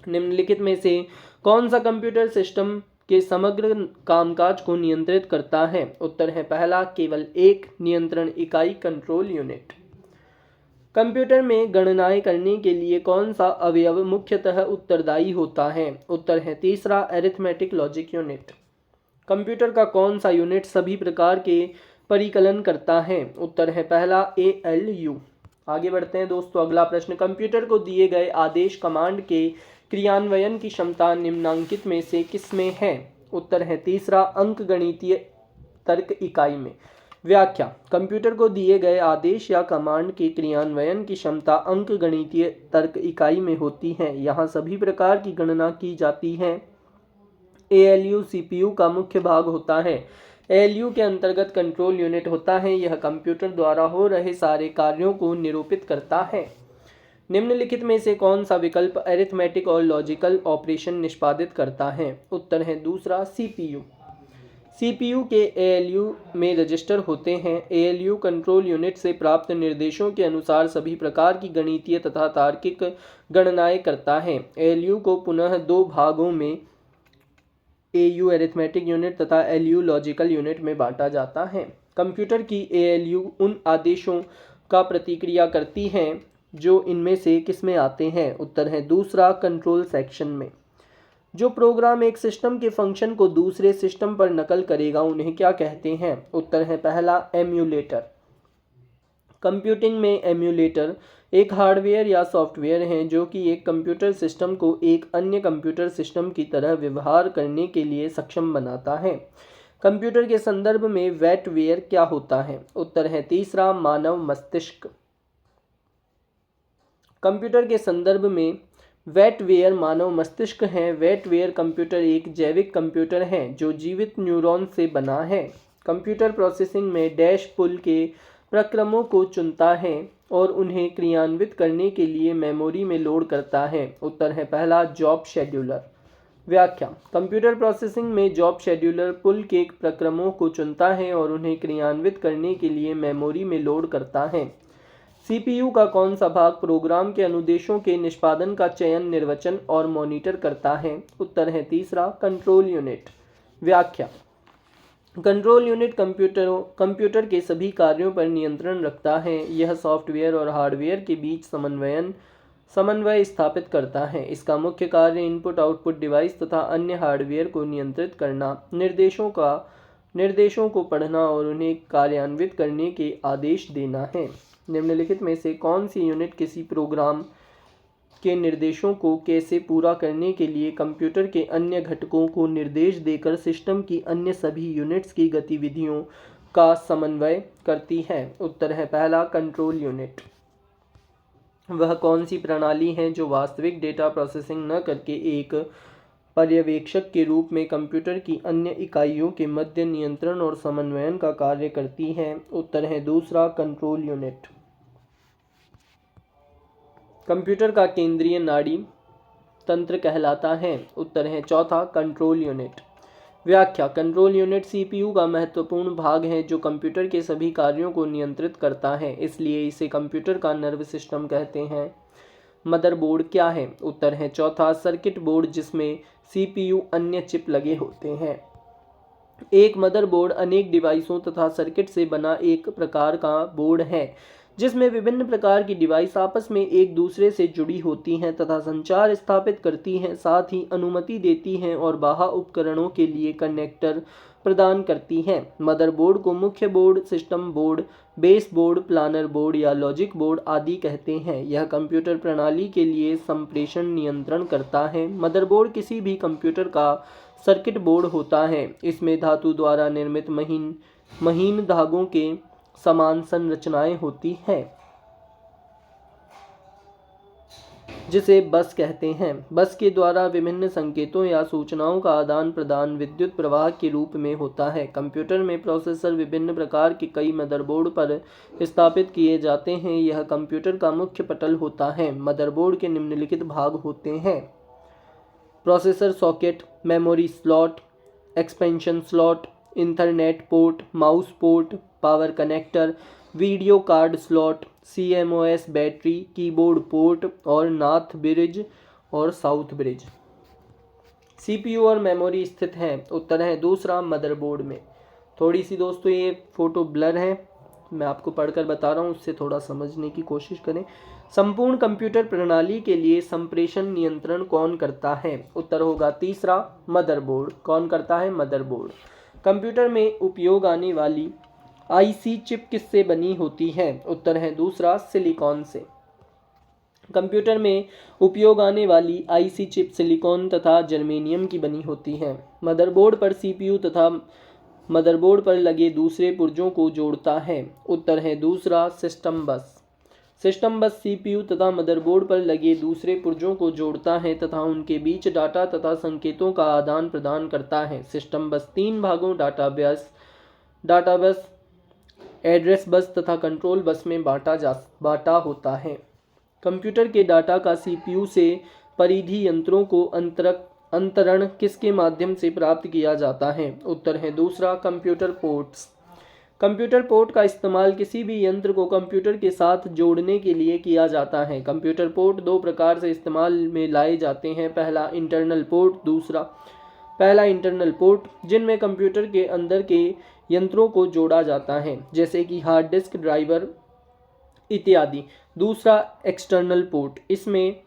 निम्नलिखित में से कौन सा कंप्यूटर सिस्टम के समग्र कामकाज को नियंत्रित करता है? उत्तर है पहला, केवल एक नियंत्रण इकाई, कंट्रोल यूनिट। कंप्यूटर में गणनाएं करने के लिए कौन सा अवयव मुख्यतः उत्तरदायी होता है? उत्तर है तीसरा, अरिथमेटिक लॉजिक यूनिट। कंप्यूटर का कौन सा यूनिट सभी प्रकार के परिकलन करता है? उत्तर है पहला, एएलयू। आगे बढ़ते हैं दोस्तों, अगला प्रश्न, कंप्यूटर को दिए गए आदेश कमांड के क्रियान्वयन की क्षमता निम्नांकित में से किसमें है? उत्तर है तीसरा, अंकगणितीय तर्क इकाई में। व्याख्या: कंप्यूटर को दिए गए आदेश या कमांड के क्रियान्वयन की क्षमता अंकगणितीय तर्क इकाई में होती है। यहाँ सभी प्रकार की गणना की जाती है। एएलयू सीपीयू का मुख्य भाग होता है। एएलयू के अंतर्गत कंट्रोल यूनिट होता है। यह कंप्यूटर द्वारा हो रहे सारे कार्यों को निरूपित करता है। निम्नलिखित में से कौन सा विकल्प अरिथमेटिक और लॉजिकल ऑपरेशन निष्पादित करता है? उत्तर है दूसरा, सीपीयू। सीपीयू के एएलयू में रजिस्टर होते हैं। एएलयू कंट्रोल यूनिट से प्राप्त निर्देशों के अनुसार सभी प्रकार की गणितीय तथा तार्किक गणनाएं करता है। एएलयू को पुनः दो भागों में, एयू अरिथमेटिक यूनिट तथा एलयू लॉजिकल यूनिट में बांटा जाता है। कंप्यूटर की एएलयू उन आदेशों का प्रतिक्रिया करती हैं जो इनमें से किसमें आते हैं? उत्तर है दूसरा, कंट्रोल सेक्शन में। जो प्रोग्राम एक सिस्टम के फंक्शन को दूसरे सिस्टम पर नकल करेगा उन्हें क्या कहते हैं? उत्तर है पहला, एम्यूलेटर। कंप्यूटिंग में एम्यूलेटर एक हार्डवेयर या सॉफ्टवेयर है जो कि एक कंप्यूटर सिस्टम को एक अन्य कंप्यूटर सिस्टम की तरह व्यवहार करने के लिए सक्षम बनाता है। कंप्यूटर के संदर्भ में वेटवेयर क्या होता है? उत्तर है तीसरा, मानव मस्तिष्क। कंप्यूटर के संदर्भ में वेटवेयर मानव मस्तिष्क है। वेटवेयर कंप्यूटर एक जैविक कंप्यूटर है जो जीवित न्यूरॉन से बना है। कंप्यूटर प्रोसेसिंग में डैश पुल के प्रक्रमों को चुनता है और उन्हें क्रियान्वित करने के लिए मेमोरी में लोड करता है। उत्तर है पहला, जॉब शेड्यूलर। व्याख्या: कंप्यूटर प्रोसेसिंग में जॉब शेड्यूलर पुल के प्रक्रमों को चुनता है और उन्हें क्रियान्वित करने के लिए मेमोरी में लोड करता है। सीपीयू का कौन सा भाग प्रोग्राम के अनुदेशों के निष्पादन का चयन, निर्वचन और मॉनिटर करता है? उत्तर है तीसरा, कंट्रोल यूनिट। व्याख्या: कंट्रोल यूनिट कंप्यूटर के सभी कार्यों पर नियंत्रण रखता है। यह सॉफ्टवेयर और हार्डवेयर के बीच समन्वय स्थापित करता है। इसका मुख्य कार्य इनपुट आउटपुट डिवाइस तथा अन्य हार्डवेयर को नियंत्रित करना, निर्देशों को पढ़ना और उन्हें कार्यान्वित करने के आदेश देना है। निम्नलिखित में से कौन सी यूनिट किसी प्रोग्राम के निर्देशों को कैसे पूरा करने के लिए कंप्यूटर के अन्य घटकों को निर्देश देकर सिस्टम की अन्य सभी यूनिट्स की गतिविधियों का समन्वय करती है? उत्तर है पहला, कंट्रोल यूनिट। वह कौन सी प्रणाली है जो वास्तविक डेटा प्रोसेसिंग न करके एक पर्यवेक्षक के रूप में कंप्यूटर की अन्य इकाइयों के मध्य नियंत्रण और समन्वयन का कार्य करती है? उत्तर है दूसरा, कंट्रोल यूनिट। कंप्यूटर का केंद्रीय नाड़ी तंत्र कहलाता है? उत्तर है चौथा, कंट्रोल यूनिट। व्याख्या: कंट्रोल यूनिट सीपीयू का महत्वपूर्ण भाग है जो कंप्यूटर के सभी कार्यों को नियंत्रित करता है, इसलिए इसे कंप्यूटर का नर्व सिस्टम कहते हैं। मदरबोर्ड क्या है? उत्तर है चौथा, सर्किट बोर्ड जिसमें सीपीयू अन्य चिप लगे होते हैं। एक मदरबोर्ड अनेक डिवाइसों तथा सर्किट से बना एक प्रकार का बोर्ड है जिसमें विभिन्न प्रकार की डिवाइस आपस में एक दूसरे से जुड़ी होती हैं तथा संचार स्थापित करती हैं, साथ ही अनुमति देती हैं और बाह्य उपकरणों के लिए कनेक्टर प्रदान करती हैं। मदरबोर्ड को मुख्य board, system board, base board, planar board या लॉजिक बोर्ड आदि कहते हैं। यह कंप्यूटर प्रणाली के लिए संप्रेषण नियंत्रण करता है। मदरबोर्ड किसी भी कंप्यूटर का सर्किट बोर्ड होता है। इसमें धातु द्वारा निर्मित महीन धागों के समान संरचनाएं होती हैं जिसे बस कहते हैं। बस के द्वारा विभिन्न संकेतों या सूचनाओं का आदान प्रदान विद्युत प्रवाह के रूप में होता है। कंप्यूटर में प्रोसेसर विभिन्न प्रकार के कई मदरबोर्ड पर स्थापित किए जाते हैं। यह कंप्यूटर का मुख्य पटल होता है। मदरबोर्ड के निम्नलिखित भाग होते हैं: processor socket, memory slot, expansion slot, internet port, mouse port, power connector, video card slot, CMOS battery, keyboard port और नॉर्थ ब्रिज और साउथ ब्रिज। सीपीयू और मेमोरी स्थित हैं? उत्तर है दूसरा, मदरबोर्ड में। थोड़ी सी दोस्तों ये फोटो ब्लर है, मैं आपको पढ़कर बता रहा हूँ, उससे थोड़ा समझने की कोशिश करें। संपूर्ण कंप्यूटर प्रणाली के लिए संप्रेषण नियंत्रण कौन करता है? उत्तर होगा तीसरा, मदरबोर्ड। कौन करता है? मदरबोर्ड। कंप्यूटर में उपयोग आने वाली आईसी चिप किससे बनी होती है? उत्तर है दूसरा, सिलिकॉन से। कंप्यूटर में उपयोग आने वाली आईसी चिप सिलिकॉन तथा जर्मेनियम की बनी होती है। मदरबोर्ड पर सीपीयू तथा मदरबोर्ड पर लगे दूसरे पुर्जों को जोड़ता है। उत्तर है दूसरा, सिस्टम बस। सिस्टम बस सीपीयू तथा मदरबोर्ड पर लगे दूसरे पुर्जों को जोड़ता है तथा उनके बीच डाटा तथा संकेतों का आदान प्रदान करता है। सिस्टम बस तीन भागों डाटा बस, एड्रेस बस तथा कंट्रोल बस में बांटा होता है। कंप्यूटर के डाटा का सीपीयू से परिधि यंत्रों को अंतरण किसके माध्यम से प्राप्त किया जाता है? उत्तर है दूसरा, कंप्यूटर पोर्ट्स। कंप्यूटर पोर्ट का इस्तेमाल किसी भी यंत्र को कंप्यूटर के साथ जोड़ने के लिए किया जाता है। कंप्यूटर पोर्ट दो प्रकार से इस्तेमाल में लाए जाते हैं। पहला इंटरनल पोर्ट जिनमें कंप्यूटर के अंदर के यंत्रों को जोड़ा जाता है, जैसे कि हार्ड डिस्क, ड्राइवर, इत्यादि। दूसरा एक्सटर्नल पोर्ट, इसमें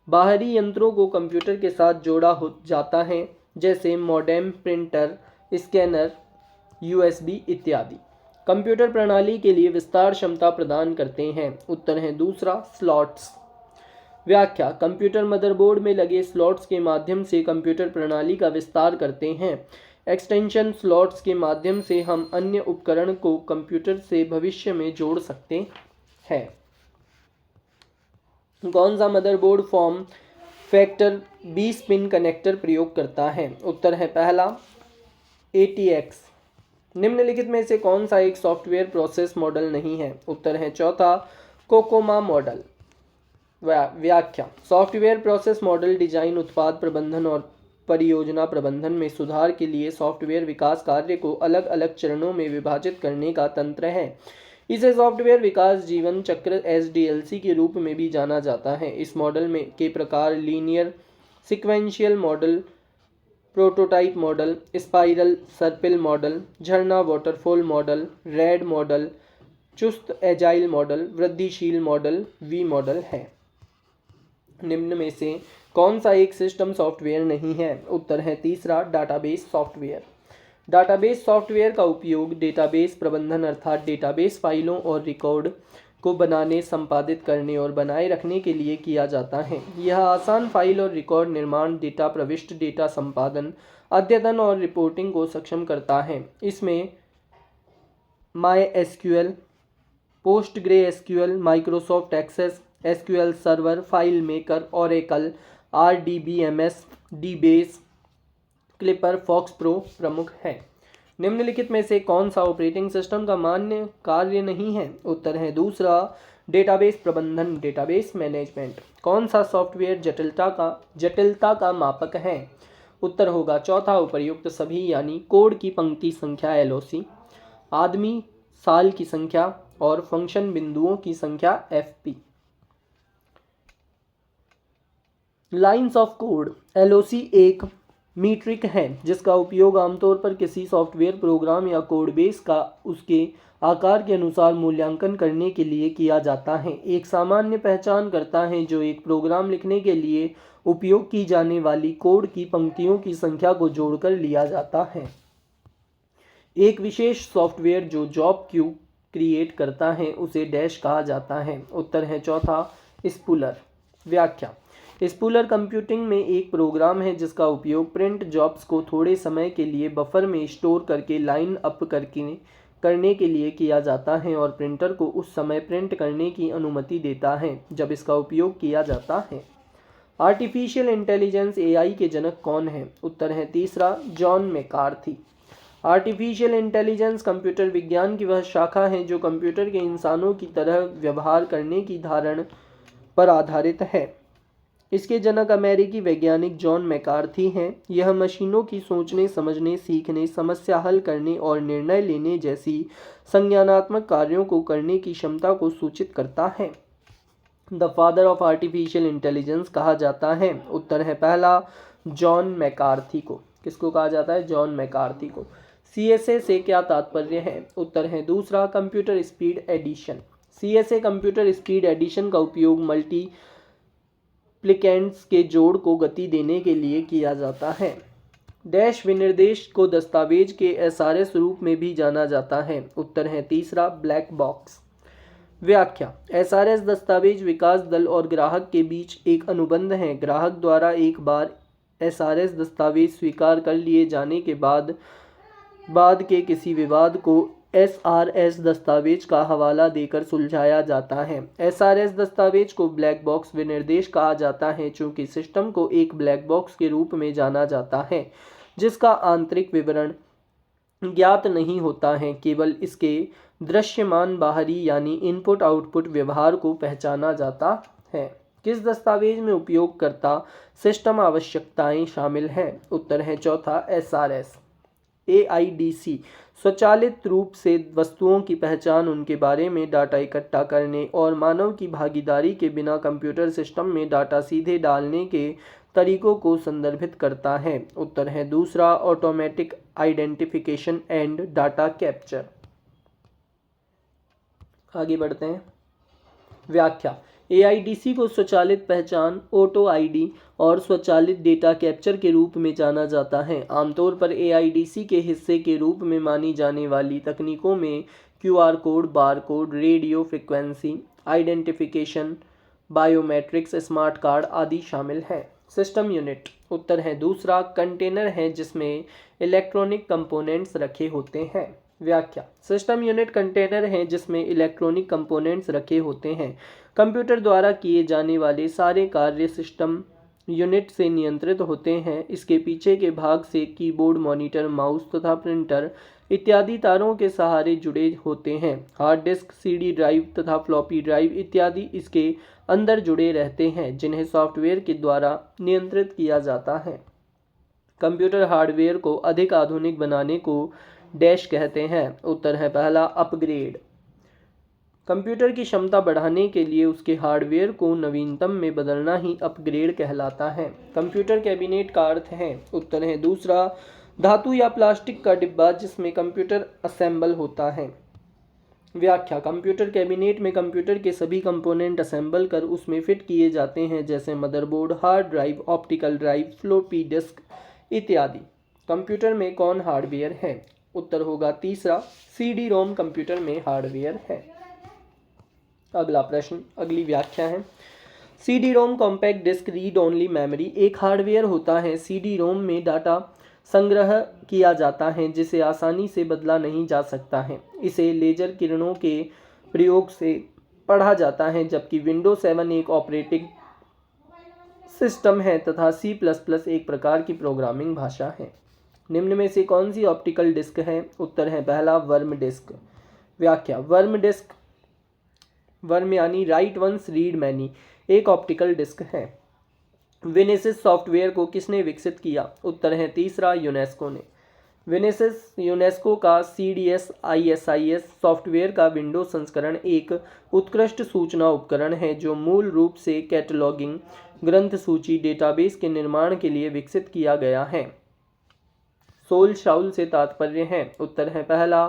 बाहरी यंत्रों को कंप्यूटर के साथ जोड़ा हो जाता है, जैसे मॉडेम, प्रिंटर, स्कैनर, यूएसबी इत्यादि। कंप्यूटर प्रणाली के लिए विस्तार क्षमता प्रदान करते हैं। उत्तर है दूसरा स्लॉट्स। व्याख्या, कंप्यूटर मदरबोर्ड में लगे स्लॉट्स के माध्यम से कंप्यूटर प्रणाली का विस्तार करते हैं। एक्सटेंशन स्लॉट्स के माध्यम से हम अन्य उपकरण को कंप्यूटर से भविष्य में जोड़ सकते हैं। कौन सा motherboard form factor 20 pin connector प्रयोग करता है? उत्तर है पहला ATX। निम्नलिखित में से कौन सा एक सॉफ्टवेयर प्रोसेस मॉडल नहीं है? उत्तर है चौथा कोकोमा मॉडल। व्याख्या, सॉफ्टवेयर प्रोसेस मॉडल डिजाइन, उत्पाद प्रबंधन और परियोजना प्रबंधन में सुधार के लिए सॉफ्टवेयर विकास कार्य को अलग अलग चरणों में विभाजित करने का तंत्र है। इसे सॉफ्टवेयर विकास जीवन चक्र SDLC के रूप में भी जाना जाता है। इस मॉडल में के प्रकार linear sequential model, prototype model, spiral सर्पिल मॉडल, झरना वाटरफॉल मॉडल, रेड मॉडल, चुस्त एजाइल मॉडल, वृद्धिशील मॉडल, V मॉडल है। निम्न में से कौन सा एक सिस्टम सॉफ्टवेयर नहीं है? उत्तर है तीसरा डाटाबेस सॉफ्टवेयर। डाटाबेस सॉफ्टवेयर का उपयोग डेटाबेस प्रबंधन अर्थात डेटाबेस फाइलों और रिकॉर्ड को बनाने, संपादित करने और बनाए रखने के लिए किया जाता है। यह आसान फाइल और रिकॉर्ड निर्माण, डेटा प्रविष्टि, डेटा संपादन, अद्यतन और रिपोर्टिंग को सक्षम करता है। इसमें MySQL, PostgreSQL, Microsoft Access, SQL server, FileMaker, Oracle, RDBMS, DBase, Clipper, FoxPro प्रमुख है। निम्नलिखित में से कौन सा ऑपरेटिंग सिस्टम का मान्य कार्य नहीं है? उत्तर है दूसरा डेटाबेस प्रबंधन, डेटाबेस मैनेजमेंट। कौन सा सॉफ्टवेयर जटिलता का मापक है? उत्तर होगा चौथा उपर्युक्त सभी, यानी कोड की पंक्ति संख्या LOC, आदमी साल की संख्या और फंक्शन बिंदुओं की संख्या FP। Lines of code, LOC एक मीट्रिक है जिसका उपयोग आमतौर पर किसी सॉफ्टवेयर प्रोग्राम या कोड बेस का उसके आकार के अनुसार मूल्यांकन करने के लिए किया जाता है। एक सामान्य पहचान करता है जो एक प्रोग्राम लिखने के लिए उपयोग की जाने वाली कोड की पंक्तियों की संख्या को जोड़कर लिया जाता है। एक विशेष सॉफ्टवेयर जो जॉब क्यू क्रिएट करता है उसे डैश कहा जाता है। उत्तर है चौथा स्पूलर। व्याख्या, स्पूलर कंप्यूटिंग में एक प्रोग्राम है जिसका उपयोग प्रिंट जॉब्स को थोड़े समय के लिए बफर में स्टोर करके लाइन अप करने के लिए किया जाता है और प्रिंटर को उस समय प्रिंट करने की अनुमति देता है जब इसका उपयोग किया जाता है। आर्टिफिशियल इंटेलिजेंस AI के जनक कौन है? उत्तर है तीसरा John McCarthy. Artificial intelligence computer विज्ञान की वह शाखा है जो कंप्यूटर के इंसानों की तरह व्यवहार करने की धारणा पर आधारित है। इसके जनक अमेरिकी वैज्ञानिक जॉन मैकार्थी हैं। यह मशीनों की सोचने, समझने, सीखने, समस्या हल करने और निर्णय लेने जैसी संज्ञानात्मक कार्यों को करने की क्षमता को सूचित करता है। The father of artificial intelligence कहा जाता है। उत्तर है पहला जॉन मैकार्थी को। किसको कहा जाता है? जॉन मैकार्थी को। CSA से क्या तात्पर्य है? उत्तर है दूसरा computer speed addition. CSA computer speed addition का उपयोग मल्टीप्लिकेंट्स के जोड़ को गति देने के लिए किया जाता है। डैश विनिर्देश को दस्तावेज के SRS रूप में भी जाना जाता है। उत्तर है तीसरा ब्लैक बॉक्स। व्याख्या, SRS दस्तावेज विकास दल और ग्राहक के बीच एक अनुबंध है। ग्राहक द्वारा एक बार SRS दस्तावेज स्वीकार कर लिए जाने के बाद के किसी विवाद को SRS दस्तावेज का हवाला देकर सुलझाया जाता है। SRS दस्तावेज को ब्लैक बॉक्स विनिर्देश कहा जाता है चूंकि सिस्टम को एक ब्लैक बॉक्स के रूप में जाना जाता है जिसका आंतरिक विवरण ज्ञात नहीं होता है, केवल इसके दृश्यमान बाहरी यानी इनपुट आउटपुट व्यवहार को पहचाना जाता है। किस दस्तावेज में उपयोगकर्ता सिस्टम आवश्यकताएं शामिल हैं? उत्तर है चौथा SRS। AIDC स्वचालित रूप से वस्तुओं की पहचान, उनके बारे में डाटा इकट्ठा करने और मानव की भागीदारी के बिना कंप्यूटर सिस्टम में डाटा सीधे डालने के तरीकों को संदर्भित करता है। उत्तर है दूसरा automatic identification and data capture. आगे बढ़ते हैं। व्याख्या। AIDC को स्वचालित पहचान, ऑटो आईडी और स्वचालित डेटा कैप्चर के रूप में जाना जाता है। आमतौर पर AIDC के हिस्से के रूप में मानी जाने वाली तकनीकों में QR code, bar code, radio frequency identification, biometrics, smart card आदि शामिल हैं। सिस्टम यूनिट, उत्तर है दूसरा, कंटेनर है जिसमें इलेक्ट्रॉनिक कंपोनेंट्स रखे होते हैं। व्याख्या। सिस्टम यूनिट कंटेनर है जिसमें इलेक्ट्रॉनिक कंपोनेंट्स रखे होते हैं। कंप्यूटर द्वारा किए जाने वाले सारे कार्य सिस्टम यूनिट से नियंत्रित होते हैं। इसके पीछे के भाग से कीबोर्ड, मॉनिटर, माउस तथा प्रिंटर इत्यादि तारों के सहारे जुड़े होते हैं। हार्ड डिस्क, CD ड्राइव तथा फ्लॉपी ड्राइव इत्यादि इसके अंदर जुड़े रहते हैं, जिन्हें सॉफ्टवेयर के द्वारा नियंत्रित किया जाता है। कंप्यूटर हार्डवेयर को अधिक आधुनिक बनाने को डैश कहते हैं। उत्तर है पहला, अपग्रेड। कंप्यूटर की क्षमता बढ़ाने के लिए उसके हार्डवेयर को नवीनतम में बदलना ही अपग्रेड कहलाता है। कंप्यूटर कैबिनेट का अर्थ है, उत्तर है दूसरा, धातु या प्लास्टिक का डिब्बा जिसमें कंप्यूटर असेंबल होता है। व्याख्या। कंप्यूटर कैबिनेट में कंप्यूटर के सभी कंपोनेंट असेंबल कर उसमें फिट किए जाते हैं, जैसे motherboard, hard drive, optical drive, floppy disk इत्यादि। कंप्यूटर में कौन हार्डवेयर है? उत्तर होगा तीसरा, CD-ROM कंप्यूटर में हार्डवेयर है। अगला प्रश्न, अगली व्याख्या है। CD-ROM compact disc read only memory एक हार्डवेयर होता है। CD-ROM में डाटा संग्रह किया जाता है जिसे आसानी से बदला नहीं जा सकता है। इसे लेजर किरणों के प्रयोग से पढ़ा जाता है, जबकि विंडोज 7 एक ऑपरेटिंग सिस्टम है तथा C++ एक प्रकार की प्रोग्रामिंग भाषा है। निम्न में से कौन सी ऑप्टिकल डिस्क है? उत्तर है पहला, वर्म डिस्क। व्याख्या। वर्म डिस्क, वर्म यानी राइट वंस रीड मैनी, एक ऑप्टिकल डिस्क है। विनेसिस सॉफ्टवेयर को किसने विकसित किया? उत्तर है तीसरा, यूनेस्को ने। विनेसिस यूनेस्को का CDS ISIS सॉफ्टवेयर का विंडोज संस्करण एक उत्कृष्ट सूचना उपकरण है जो मूल रूप से कैटलॉगिंग, ग्रंथ सूची, डेटाबेस के निर्माण के लिए विकसित किया गया है। सोल शाउल से तात्पर्य है? उत्तर है पहला,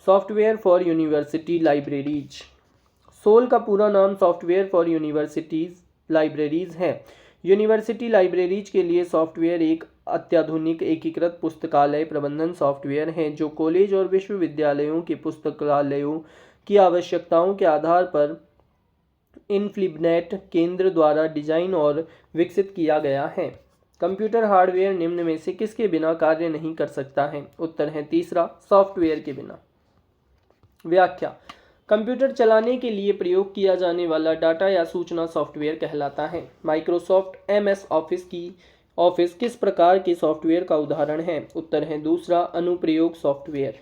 software for university libraries. SOUL का पूरा नाम सॉफ्टवेयर फॉर यूनिवर्सिटीज लाइब्रेरीज है। यूनिवर्सिटी लाइब्रेरीज के लिए सॉफ्टवेयर एक अत्याधुनिक एकीकृत पुस्तकालय प्रबंधन सॉफ्टवेयर है जो कॉलेज और विश्वविद्यालयों के पुस्तकालयों की आवश्यकताओं के आधार पर इन्फ्लिबनेट केंद्र द्वारा डिजाइन और विकसित किया गया है। कंप्यूटर हार्डवेयर निम्न में से किसके बिना कार्य नहीं कर सकता है? उत्तर है तीसरा, सॉफ्टवेयर के बिना। व्याख्या। कंप्यूटर चलाने के लिए प्रयोग किया जाने वाला डाटा या सूचना सॉफ्टवेयर कहलाता है। माइक्रोसॉफ्ट MS ऑफिस किस प्रकार के सॉफ्टवेयर का उदाहरण है? उत्तर है दूसरा, अनुप्रयोग सॉफ्टवेयर।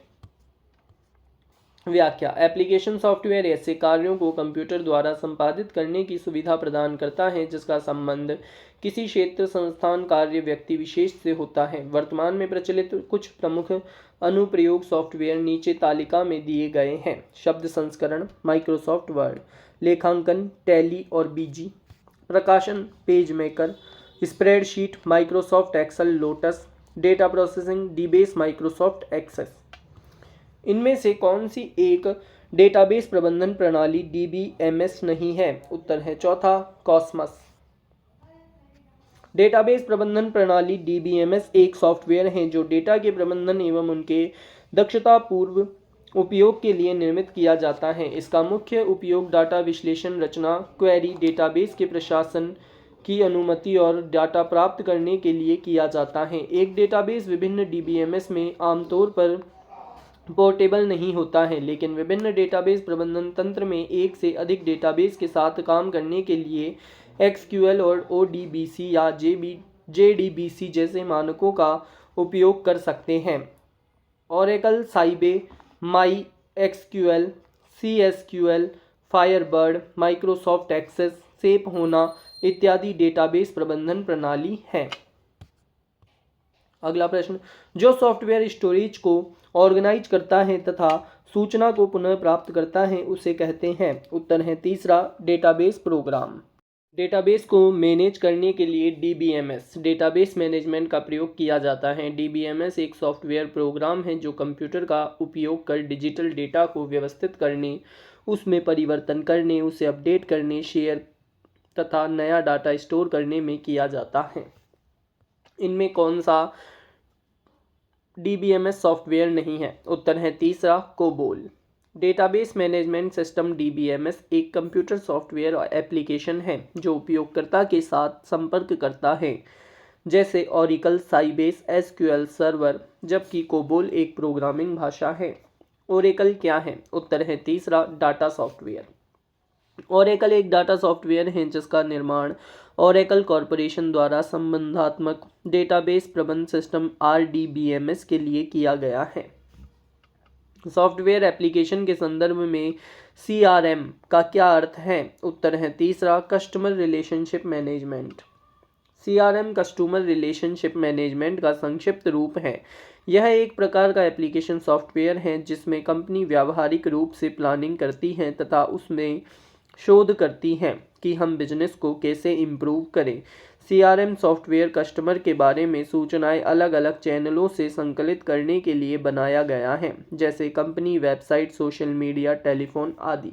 व्याख्या। एप्लीकेशन सॉफ्टवेयर ऐसे कार्यों को कंप्यूटर द्वारा संपादित करने की सुविधा प्रदान करता है जिसका संबंध किसी क्षेत्र, संस्थान, कार्य, व्यक्ति विशेष से होता है। वर्तमान में प्रचलित कुछ प्रमुख अनुप्रयोग सॉफ्टवेयर नीचे तालिका में दिए गए हैं। शब्द संस्करण, माइक्रोसॉफ्ट वर्ड। लेखांकन, टैली और बीजी। प्रकाशन, page maker. Spreadsheet, Microsoft Excel, Lotus. Data processing, dBase, Microsoft Access. इनमें से कौन सी एक डेटाबेस प्रबंधन प्रणाली DBMS नहीं है? उत्तर है चौथा, कॉस्मस। डेटाबेस प्रबंधन प्रणाली DBMS एक सॉफ्टवेयर है जो डेटा के प्रबंधन एवं उनके दक्षतापूर्व उपयोग के लिए निर्मित किया जाता है। इसका मुख्य उपयोग डाटा विश्लेषण, रचना, क्वेरी, डेटाबेस के प्रशासन की अनुमति और डाटा प्राप्त करने के लिए किया जाता है। एक डेटाबेस विभिन्न DBMS में आमतौर पर पोर्टेबल नहीं होता है, लेकिन विभिन्न डेटाबेस प्रबंधन तंत्र में एक से अधिक डेटाबेस के साथ काम करने के लिए XQL और ODBC या JDBC जैसे मानकों का उपयोग कर सकते हैं। Oracle, Sybase, MySQL, CSQL, Firebird, Microsoft Access, SAP HANA इत्यादि डेटाबेस प्रबंधन प्रणाली है। अगला प्रश्न, जो सॉफ्टवेयर स्टोरेज को ऑर्गेनाइज करता है तथा सूचना को पुनः प्राप्त करता है उसे कहते हैं? उत्तर है तीसरा, डेटाबेस प्रोग्राम। डेटाबेस को मैनेज करने के लिए DBMS डेटाबेस मैनेजमेंट का प्रयोग किया जाता है। DBMS एक सॉफ्टवेयर प्रोग्राम है जो कंप्यूटर का उपयोग कर डिजिटल डेटा को व्यवस्थित करने, उसमें परिवर्तन करने, उसे अपडेट करने, शेयर तथा नया डाटा स्टोर करने में किया जाता है। इनमें कौन सा DBMS सॉफ्टवेयर नहीं है? उत्तर है तीसरा, COBOL. Database management system DBMS एक कंप्यूटर सॉफ्टवेयर और एप्लीकेशन है जो उपयोगकर्ता के साथ संपर्क करता है, जैसे ओरेकल, साइबेस, SQL सर्वर, जबकि कोबोल एक प्रोग्रामिंग भाषा है। ओरेकल क्या है? उत्तर है तीसरा, डाटा सॉफ्टवेयर। ओरेकल एक डाटा सॉफ्टवेयर है जिसका निर्माण ओरेकल कॉरपोरेशन द्वारा संबंधात्मक डेटाबेस प्रबंधन सिस्टम RDBMS के लिए किया गया है। सॉफ्टवेयर एप्लीकेशन के संदर्भ में CRM का क्या अर्थ है? उत्तर है तीसरा, customer relationship management. CRM customer relationship management का संक्षिप्त रूप है। यह एक प्रकार का एप्लीकेशन सॉफ्टवेयर है जिसमें कंपनी व्यावहारिक रूप से प्लानिंग करती है तथा उसमें शोध करती हैं कि हम बिजनेस को कैसे इम्प्रूव करें। CRM सॉफ्टवेयर कस्टमर के बारे में सूचनाएं अलग अलग चैनलों से संकलित करने के लिए बनाया गया है, जैसे company website, social media, telephone आदि।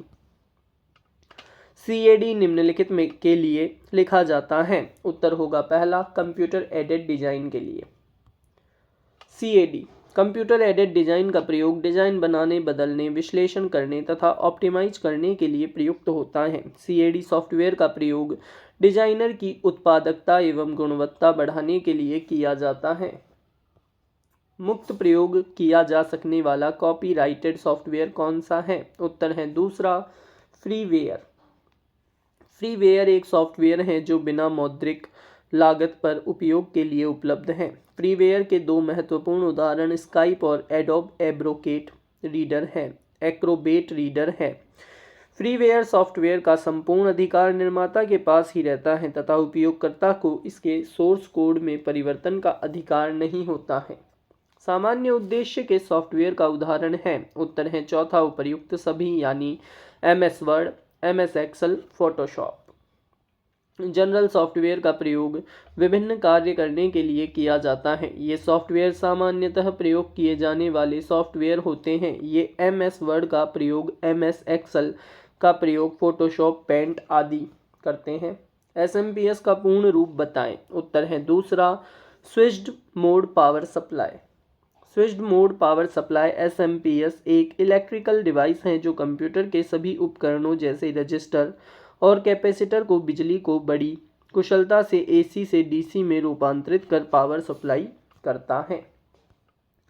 CAD निम्नलिखित में के लिए लिखा जाता है। उत्तर होगा पहला, कंप्यूटर एडेड डिजाइन के लिए। CAD कंप्यूटर एडेड डिजाइन का प्रयोग डिजाइन बनाने, बदलने, विश्लेषण करने तथा ऑप्टिमाइज करने के लिए प्रयुक्त होता है। CAD सॉफ्टवेयर का प्रयोग डिजाइनर की उत्पादकता एवं गुणवत्ता बढ़ाने के लिए किया जाता है। मुक्त प्रयोग किया जा सकने वाला कॉपीराइटेड सॉफ्टवेयर कौन सा है? उत्तर है दूसरा, फ्रीवेयर। फ्रीवेयर एक सॉफ्टवेयर है जो बिना मौद्रिक लागत पर उपयोग के लिए उपलब्ध है। फ्रीवेयर के दो महत्वपूर्ण उदाहरण स्काइप और एडोब एक्रोबेट रीडर है। फ्रीवेयर सॉफ्टवेयर का संपूर्ण अधिकार निर्माता के पास ही रहता है तथा उपयोगकर्ता को इसके सोर्स कोड में परिवर्तन का अधिकार नहीं होता है। सामान्य उद्देश्य के सॉफ्टवेयर का उदाहरण है। उत्तर है चौथा, उपर्युक्त सभी, यानी MS Word, MS Excel, Photoshop. General software का प्रयोग विभिन्न कार्य करने के लिए किया जाता है। ये सॉफ्टवेयर सामान्यतः प्रयोग किए जाने वाले सॉफ्टवेयर होते हैं। ये MS वर्ड का प्रयोग, MS एक्सेल का प्रयोग, फोटोशॉप, पेंट आदि करते हैं। SMPS का पूर्ण रूप बताएं। उत्तर है दूसरा, switched mode power supply. Switched mode power supply SMPS एक इलेक्ट्रिकल डिवाइस है जो कंप्यूटर के सभी उपकरणों जैसे रजिस्टर और कैपेसिटर को बिजली को बड़ी कुशलता से AC से DC में रूपांतरित कर पावर सप्लाई करता है।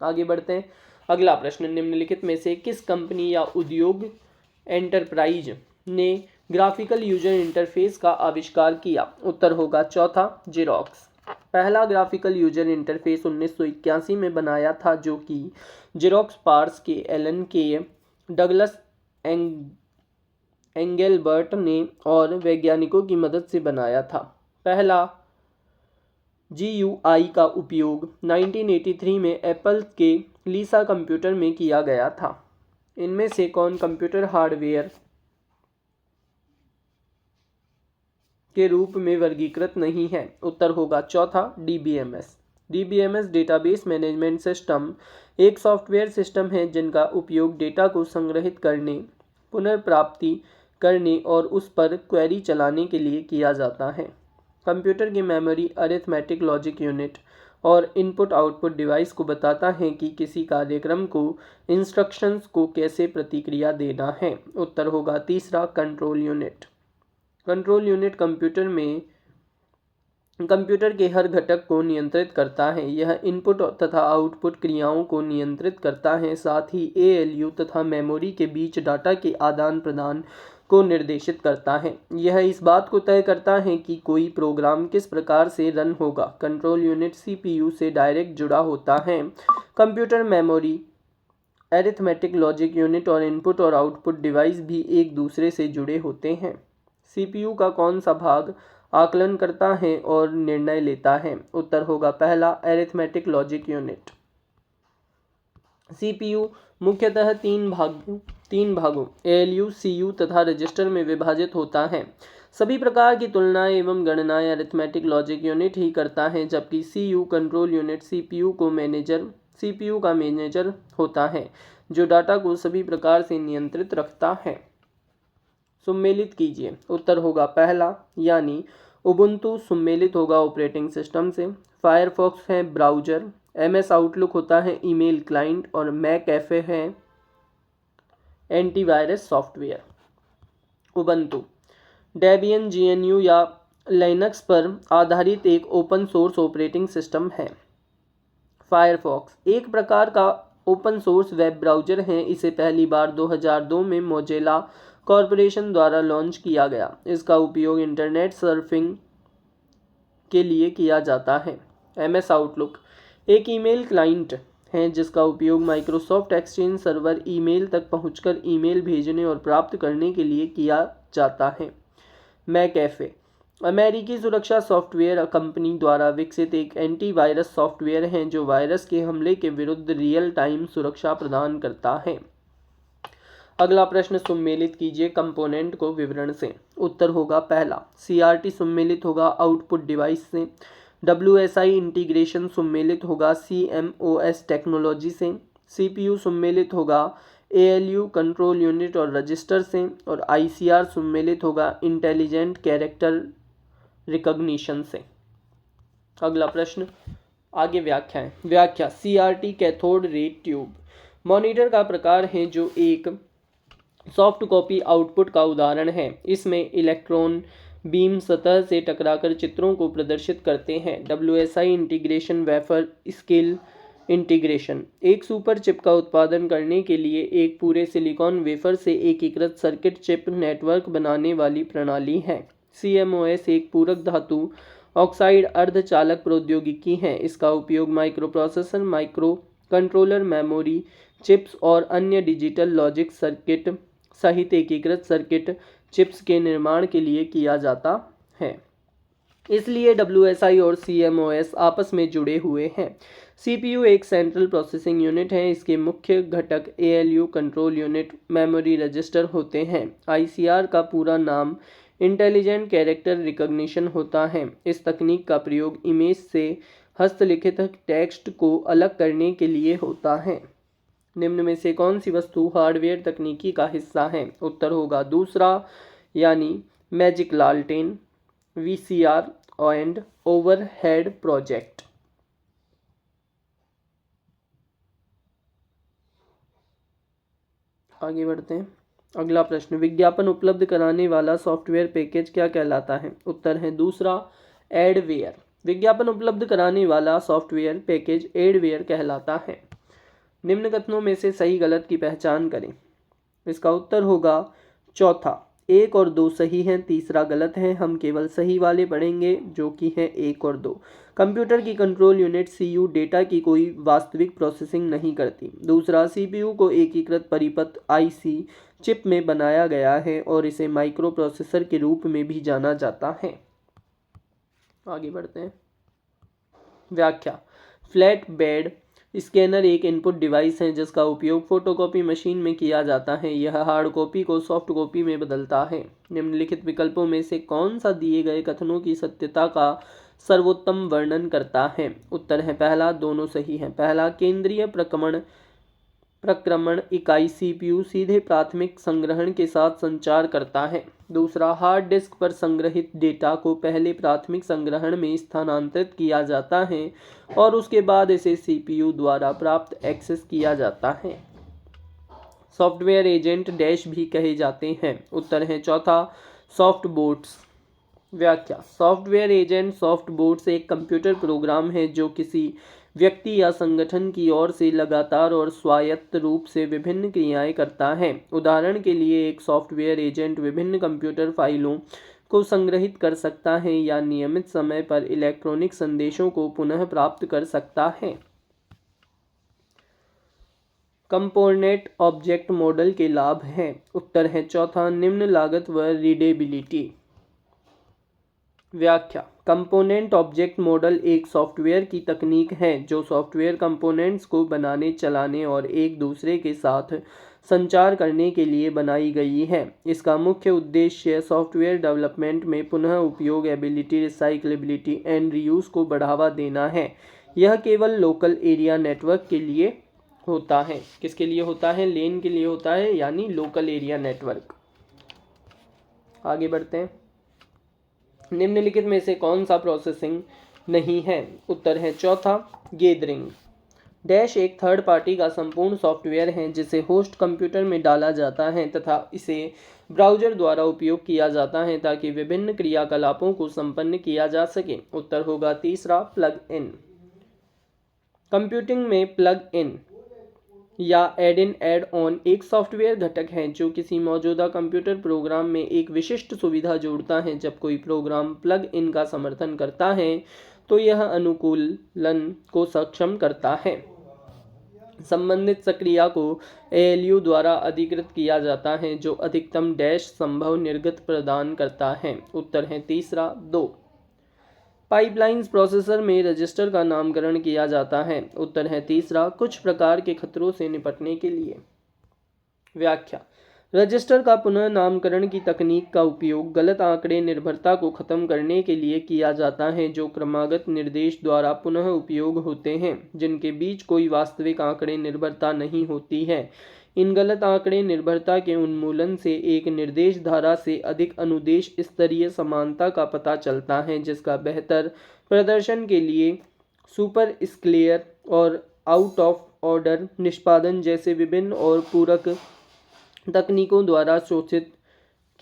आगे बढ़ते हैं। अगला प्रश्न, निम्नलिखित में से किस कंपनी या उद्योग एंटरप्राइज ने ग्राफिकल यूजर इंटरफेस का आविष्कार किया? उत्तर होगा चौथा, जेरोक्स। पहला ग्राफिकल यूजर इंटरफेस 1981 में बनाया था, जो कि जेरोक्स पार्स के एलन के, डगलस एंगलबर्ट ने और वैज्ञानिकों की मदद से बनाया था। पहला GUI का उपयोग 1983 में एप्पल के लीसा कंप्यूटर में किया गया था। इनमें से कौन कंप्यूटर हार्डवेयर के रूप में वर्गीकृत नहीं है? उत्तर होगा चौथा, DBMS। DBMS database management system एक सॉफ्टवेयर सिस्टम है जिनका उपयोग डेटा को संग्रहित करने, पुनर्प्राप्ति करने और उस पर क्वेरी चलाने के लिए किया जाता है। कंप्यूटर की मेमोरी, अरिथमेटिक लॉजिक यूनिट और इनपुट आउटपुट डिवाइस को बताता है कि किसी कार्यक्रम को, इंस्ट्रक्शंस को कैसे प्रतिक्रिया देना है। उत्तर होगा तीसरा, control unit. Control unit computer के हर घटक को नियंत्रित करता है। यह इनपुट तथा आउटपुट क्रियाओं को नियंत्रित करता है, साथ ही ALU तथा मेमोरी के बीच डाटा के आदान प्रदान को निर्देशित करता है। यह इस बात को तय करता है कि कोई प्रोग्राम किस प्रकार से रन होगा। कंट्रोल यूनिट CPU से डायरेक्ट जुड़ा होता है। Computer memory, arithmetic logic unit और इनपुट और आउटपुट डिवाइस भी एक दूसरे से जुड़े होते हैं। CPU का कौन सा भाग आकलन करता है और निर्णय लेता है? उत्तर होगा पहला, अरिथमेटिक लॉजिक यूनिट। CPU मुख्यतः तीन भागों ALU, CU तथा रजिस्टर में विभाजित होता है। सभी प्रकार की तुलनाएं एवं गणनाएं अरिथमेटिक लॉजिक यूनिट ही करता है, जबकि CU कंट्रोल यूनिट CPU का मैनेजर होता है जो डाटा को सभी प्रकार से नियंत्रित रखता है। सम्मिलित कीजिए। उत्तर होगा पहला, यानी उबुंटू सम्मिलित होगा ऑपरेटिंग सिस्टम से। फायरफॉक्स है ब्राउज़र, MS आउटलुक होता है ईमेल क्लाइंट और मैकएफे है antivirus software. Ubuntu Debian GNU या लिनक्स पर आधारित एक ओपन सोर्स ऑपरेटिंग सिस्टम है। फायरफॉक्स एक प्रकार का ओपन सोर्स वेब ब्राउज़र है। इसे पहली बार 2002 में मोजिला कॉरपोरेशन द्वारा लॉन्च किया गया। इसका उपयोग इंटरनेट सर्फिंग के लिए किया जाता है। MS आउटलुक एक ईमेल क्लाइंट है जिसका उपयोग माइक्रोसॉफ्ट एक्सचेंज सर्वर ईमेल तक पहुंचकर ईमेल भेजने और प्राप्त करने के लिए किया जाता है। मैकएफे अमेरिकी सुरक्षा सॉफ्टवेयर कंपनी द्वारा विकसित एक एंटीवायरस सॉफ्टवेयर है जो वायरस के हमले के विरुद्ध रियल टाइम सुरक्षा प्रदान करता है। अगला प्रश्न, सम्मिलित कीजिए कंपोनेंट को विवरण से। उत्तर होगा पहला, CRT सम्मिलित होगा आउटपुट डिवाइस से। WSI इंटीग्रेशन सम्मिलित होगा CMOS टेक्नोलॉजी से। CPU सम्मिलित होगा ALU कंट्रोल यूनिट और रजिस्टर से। और ICR सम्मिलित होगा इंटेलिजेंट कैरेक्टर रिकॉग्निशन से। अगला प्रश्न, आगे व्याख्याएं। व्याख्या, CRT cathode ray tube monitor का प्रकार है जो एक सॉफ्ट कॉपी आउटपुट का उदाहरण है। इसमें इलेक्ट्रॉन बीम सतह से टकराकर चित्रों को प्रदर्शित करते हैं। WSI integration wafer scale integration एक सुपर चिप का उत्पादन करने के लिए एक पूरे सिलिकॉन वेफर से एकीकृत सर्किट चिप नेटवर्क बनाने वाली प्रणाली है। CMOS एक पूरक धातु ऑक्साइड अर्धचालक प्रौद्योगिकी है। इसका उपयोग microprocessor, micro controller, memory chips और अन्य डिजिटल लॉजिक सर्किट सहित एकीकृत सर्किट चिप्स के निर्माण के लिए किया जाता है। इसलिए WSI और CMOS आपस में जुड़े हुए हैं। CPU एक सेंट्रल प्रोसेसिंग यूनिट है। इसके मुख्य घटक ALU control unit, memory, register होते हैं। ICR का पूरा नाम इंटेलिजेंट कैरेक्टर रिकॉग्निशन होता है। इस तकनीक का प्रयोग इमेज से हस्तलिखित टेक्स्ट को अलग करने के लिए होता है। निम्न में से कौन सी वस्तु हार्डवेयर तकनीकी का हिस्सा है? उत्तर होगा दूसरा, यानी मैजिक लालटेन, VCR एंड ओवरहेड प्रोजेक्ट। आगे बढ़ते हैं। अगला प्रश्न, विज्ञापन उपलब्ध कराने वाला सॉफ्टवेयर पैकेज क्या कहलाता है? उत्तर है दूसरा, एडवेयर। विज्ञापन उपलब्ध कराने वाला सॉफ्टवेयर पैकेज एडवेयर कहलाता है। निम्न कथनों में से सही गलत की पहचान करें। इसका उत्तर होगा चौथा, 1 और 2 सही हैं, तीसरा गलत है। हम केवल सही वाले पढ़ेंगे जो कि है 1 और 2। कंप्यूटर की कंट्रोल यूनिट CU डेटा की कोई वास्तविक प्रोसेसिंग नहीं करती। दूसरा, CPU को एकीकृत परिपथ IC चिप में बनाया गया है और इसे माइक्रो प्रोसेसर के रूप में भी जाना जाता है। आगे बढ़ते हैं। व्याख्या, फ्लैट बेड स्कैनर एक इनपुट डिवाइस है जिसका उपयोग फोटोकॉपी मशीन में किया जाता है। यह हार्ड कॉपी को सॉफ्ट कॉपी में बदलता है। निम्नलिखित विकल्पों में से कौन सा दिए गए कथनों की सत्यता का सर्वोत्तम वर्णन करता है? उत्तर है पहला, दोनों सही हैं। पहला, केंद्रीय प्रक्रमण इकाई CPU सीधे प्राथमिक संग्रहण के साथ संचार करता है। दूसरा, हार्ड डिस्क पर संग्रहित डेटा को पहले प्राथमिक संग्रहण में स्थानांतरित किया जाता है और उसके बाद इसे CPU द्वारा प्राप्त एक्सेस किया जाता है। सॉफ्टवेयर एजेंट डैश भी कहे जाते हैं। उत्तर है चौथा, सॉफ्ट बोट्स। व्याख्या, सॉफ्टवेयर एजेंट सॉफ्ट बोट्स एक कंप्यूटर प्रोग्राम है जो किसी व्यक्ति या संगठन की ओर से लगातार और स्वायत्त रूप से विभिन्न क्रियाएं करता है। उदाहरण के लिए, एक सॉफ्टवेयर एजेंट विभिन्न कंप्यूटर फाइलों को संग्रहित कर सकता है या नियमित समय पर इलेक्ट्रॉनिक संदेशों को पुनः प्राप्त कर सकता है। कंपोनेंट ऑब्जेक्ट मॉडल के लाभ हैं। उत्तर है चौथा, निम्न लागत व रीडेबिलिटी। व्याख्या, कंपोनेंट ऑब्जेक्ट मॉडल एक सॉफ्टवेयर की तकनीक है जो सॉफ्टवेयर कंपोनेंट्स को बनाने, चलाने और एक दूसरे के साथ संचार करने के लिए बनाई गई है। इसका मुख्य उद्देश्य सॉफ्टवेयर डेवलपमेंट में पुनः उपयोगबिलिटी, रिसाइक्लेबिलिटी एंड रीयूज को बढ़ावा देना है। यह केवल लोकल एरिया नेटवर्क के लिए होता है। किसके लिए होता है? लेन के लिए होता है, यानी लोकल एरिया नेटवर्क। आगे बढ़ते हैं। निम्नलिखित में से कौन सा प्रोसेसिंग नहीं है? उत्तर है चौथा गैदरिंग। डैश एक थर्ड पार्टी का संपूर्ण सॉफ्टवेयर है जिसे होस्ट कंप्यूटर में डाला जाता है तथा इसे ब्राउज़र द्वारा उपयोग किया जाता है ताकि विभिन्न क्रियाकलापों को संपन्न किया जा सके। उत्तर होगा तीसरा प्लग इन। कंप्यूटिंग में प्लग इन या एड इन एड ऑन एक सॉफ्टवेयर घटक है जो किसी मौजूदा कंप्यूटर प्रोग्राम में एक विशिष्ट सुविधा जोड़ता है। जब कोई प्रोग्राम प्लग इन का समर्थन करता है तो यह अनुकूलन को सक्षम करता है। संबंधित प्रक्रिया को ALU द्वारा अधिकृत किया जाता है जो अधिकतम डैश संभव निर्गत प्रदान करता है। उत्तर है तीसरा 2। पाइपलाइंस प्रोसेसर में रजिस्टर का नामकरण किया जाता है। उत्तर है तीसरा कुछ प्रकार के खतरों से निपटने के लिए। व्याख्या। रजिस्टर का पुनः नामकरण की तकनीक का उपयोग गलत आंकड़े निर्भरता को खत्म करने के लिए किया जाता है जो क्रमागत निर्देश द्वारा पुनः उपयोग होते हैं जिनके बीच कोई वास्तविक आंकड़े निर्भरता नहीं होती है। इन गलत आंकड़े निर्भरता के उन्मूलन से एक निर्देश धारा से अधिक अनुदेश स्तरीय समानता का पता चलता है जिसका बेहतर प्रदर्शन के लिए सुपर स्केलर और आउट ऑफ ऑर्डर निष्पादन जैसे विभिन्न और पूरक तकनीकों द्वारा शोषित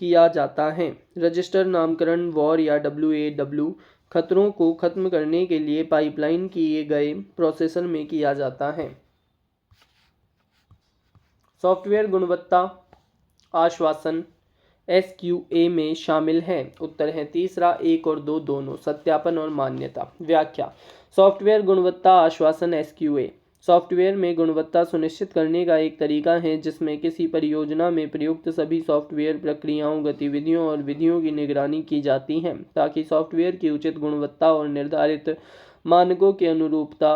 किया जाता है। रजिस्टर नामकरण वॉर या WAW खतरों को खत्म करने के लिए पाइपलाइन किए गए प्रोसेसर में किया जाता है। सॉफ्टवेयर गुणवत्ता आश्वासन SQA में शामिल है। उत्तर है तीसरा 1 और 2 दोनों। सत्यापन और मान्यता। व्याख्या। सॉफ्टवेयर गुणवत्ता आश्वासन SQA सॉफ्टवेयर में गुणवत्ता सुनिश्चित करने का एक तरीका है जिसमें किसी परियोजना में प्रयुक्त सभी सॉफ्टवेयर प्रक्रियाओं, गतिविधियों और विधियों की निगरानी की जाती है ताकि सॉफ्टवेयर की उचित गुणवत्ता और निर्धारित मानकों की अनुरूपता